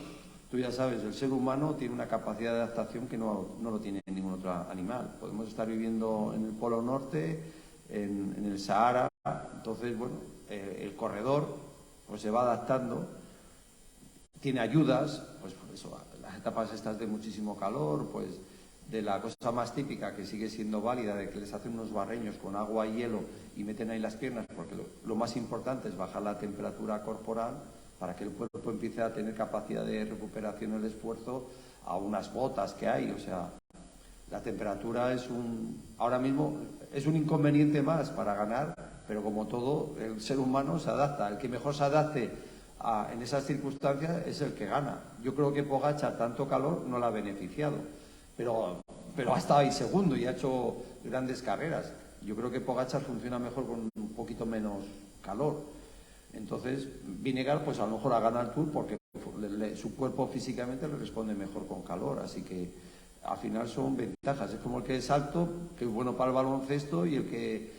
tú ya sabes, el ser humano tiene una capacidad de adaptación que no lo tiene ningún otro animal. Podemos estar viviendo en el Polo Norte, en el Sahara, entonces, bueno, el corredor pues se va adaptando, tiene ayudas, pues por eso, las etapas estas de muchísimo calor, pues de la cosa más típica que sigue siendo válida, de que les hacen unos barreños con agua y hielo y meten ahí las piernas, porque lo más importante es bajar la temperatura corporal para que el cuerpo empiece a tener capacidad de recuperación del esfuerzo a unas botas que hay, o sea, la temperatura ahora mismo es un inconveniente más para ganar, pero como todo, el ser humano se adapta. El que mejor se adapte en esas circunstancias es el que gana. Yo creo que Pogačar tanto calor no la ha beneficiado, pero ha estado ahí segundo y ha hecho grandes carreras. Yo creo que Pogačar funciona mejor con un poquito menos calor. Entonces, Vinegar pues a lo mejor ha ganado el Tour porque su cuerpo físicamente le responde mejor con calor, así que al final son ventajas. Es como el que es alto, que es bueno para el baloncesto, y el que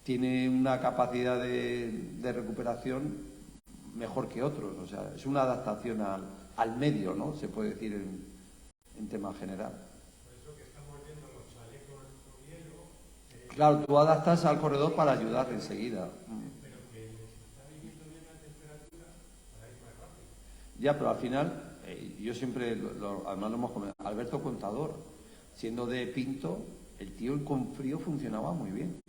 tiene una capacidad de recuperación mejor que otros. O sea, es una adaptación al medio, ¿no? Se puede decir en tema general. Por eso que estamos viendo los chalecos con hielo. Claro, tú adaptas al corredor para ayudar enseguida. Pero que les está viviendo bien la temperatura para ir más rápido. Ya, pero al final, yo siempre, además lo hemos comentado, Alberto Contador, siendo de Pinto, el tío con frío funcionaba muy bien.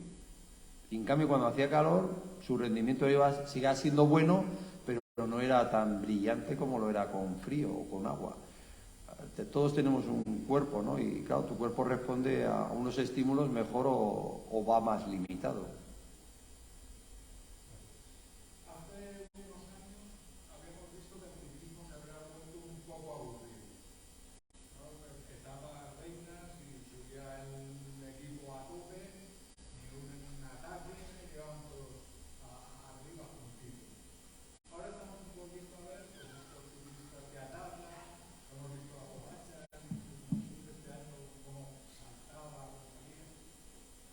Y en cambio, cuando hacía calor, su rendimiento sigue siendo bueno, pero no era tan brillante como lo era con frío o con agua. Todos tenemos un cuerpo, ¿no? Y claro, tu cuerpo responde a unos estímulos mejor o va más limitado. Hace unos años habíamos visto que el ciclismo se había vuelto un poco aburrido, ¿no? Etapas reinas y subía el equipo a tope, ni un ataque, llegaban todos arriba juntitos. Ahora estamos volviendo a ver pues, estos ciclistas que atacan, hemos visto a Pogačar, incluso este año como saltaba, como salía.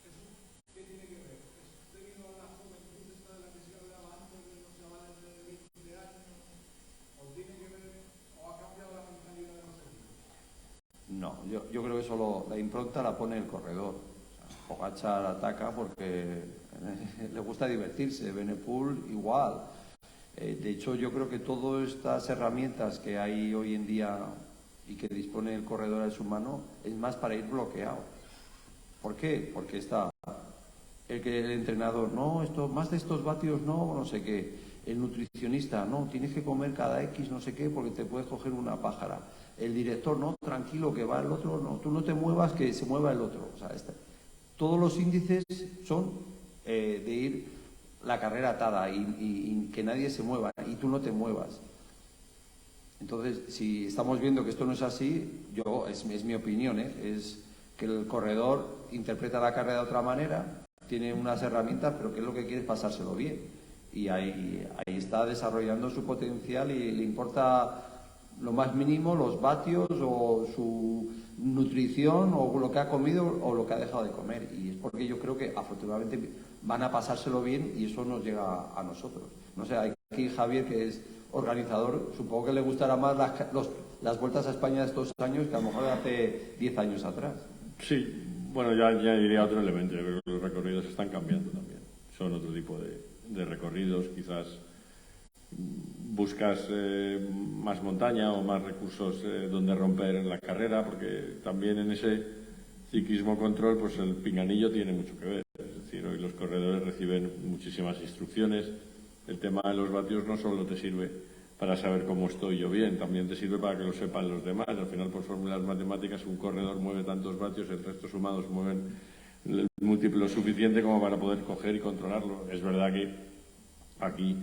¿Eso qué tiene que ver? ¿Es debido a la juventud esta de la que se hablaba antes de los chavales de 20 años? ¿O tiene que ver, o ha cambiado la mentalidad de los equipos? No, yo creo que solo la impronta la pone el corredor. Pogačar ataca porque le gusta divertirse, Benepul igual. De hecho, yo creo que todas estas herramientas que hay hoy en día y que dispone el corredor en su mano es más para ir bloqueado. ¿Por qué? Porque está el entrenador, no, más de estos vatios no sé qué. El nutricionista, no, tienes que comer cada X no sé qué porque te puedes coger una pájara. El director, no, tranquilo, que va el otro, no, tú no te muevas, que se mueva el otro. O sea, todos los índices son de ir la carrera atada y que nadie se mueva y tú no te muevas. Entonces, si estamos viendo que esto no es así, es mi opinión, es que el corredor interpreta la carrera de otra manera, tiene unas herramientas, pero que es lo que quiere es pasárselo bien. Y ahí está desarrollando su potencial y le importa lo más mínimo los vatios o su nutrición o lo que ha comido o lo que ha dejado de comer. Y es porque yo creo que afortunadamente van a pasárselo bien y eso nos llega a nosotros. No sé, aquí Javier, que es organizador, supongo que le gustará más las vueltas a España de estos años que a lo mejor de hace 10 años atrás. Sí, bueno, ya diría otro elemento. Yo creo que los recorridos están cambiando también. Son otro tipo de recorridos, quizás buscas más montaña o más recursos donde romper en la carrera, porque también en ese ciclismo control pues el pinganillo tiene mucho que ver. Es decir, hoy los corredores reciben muchísimas instrucciones. El tema de los vatios no solo te sirve para saber cómo estoy yo bien, también te sirve para que lo sepan los demás. Al final, por fórmulas matemáticas, un corredor mueve tantos vatios, el resto sumados mueven el múltiplo suficiente como para poder coger y controlarlo. Es verdad que aquí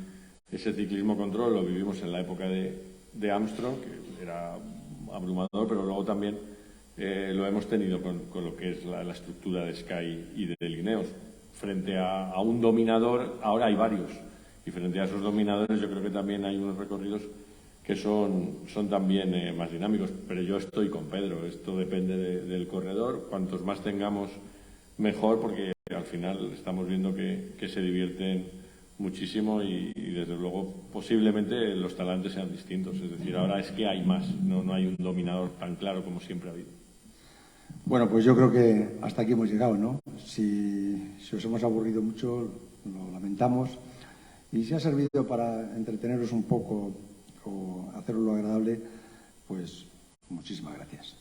ese ciclismo control lo vivimos en la época de Armstrong, que era abrumador, pero luego también lo hemos tenido con lo que es la estructura de Sky y de Lineos. Frente a un dominador, ahora hay varios. Y frente a esos dominadores yo creo que también hay unos recorridos que son también más dinámicos. Pero yo estoy con Pedro, esto depende del corredor. Cuantos más tengamos, mejor, porque al final estamos viendo que se divierten muchísimo y desde luego posiblemente los talantes sean distintos. Es decir, ahora es que hay más, no hay un dominador tan claro como siempre ha habido. Bueno, pues yo creo que hasta aquí hemos llegado, ¿no? Si os hemos aburrido mucho, lo lamentamos. Y si ha servido para entreteneros un poco o hacerlo agradable, pues muchísimas gracias.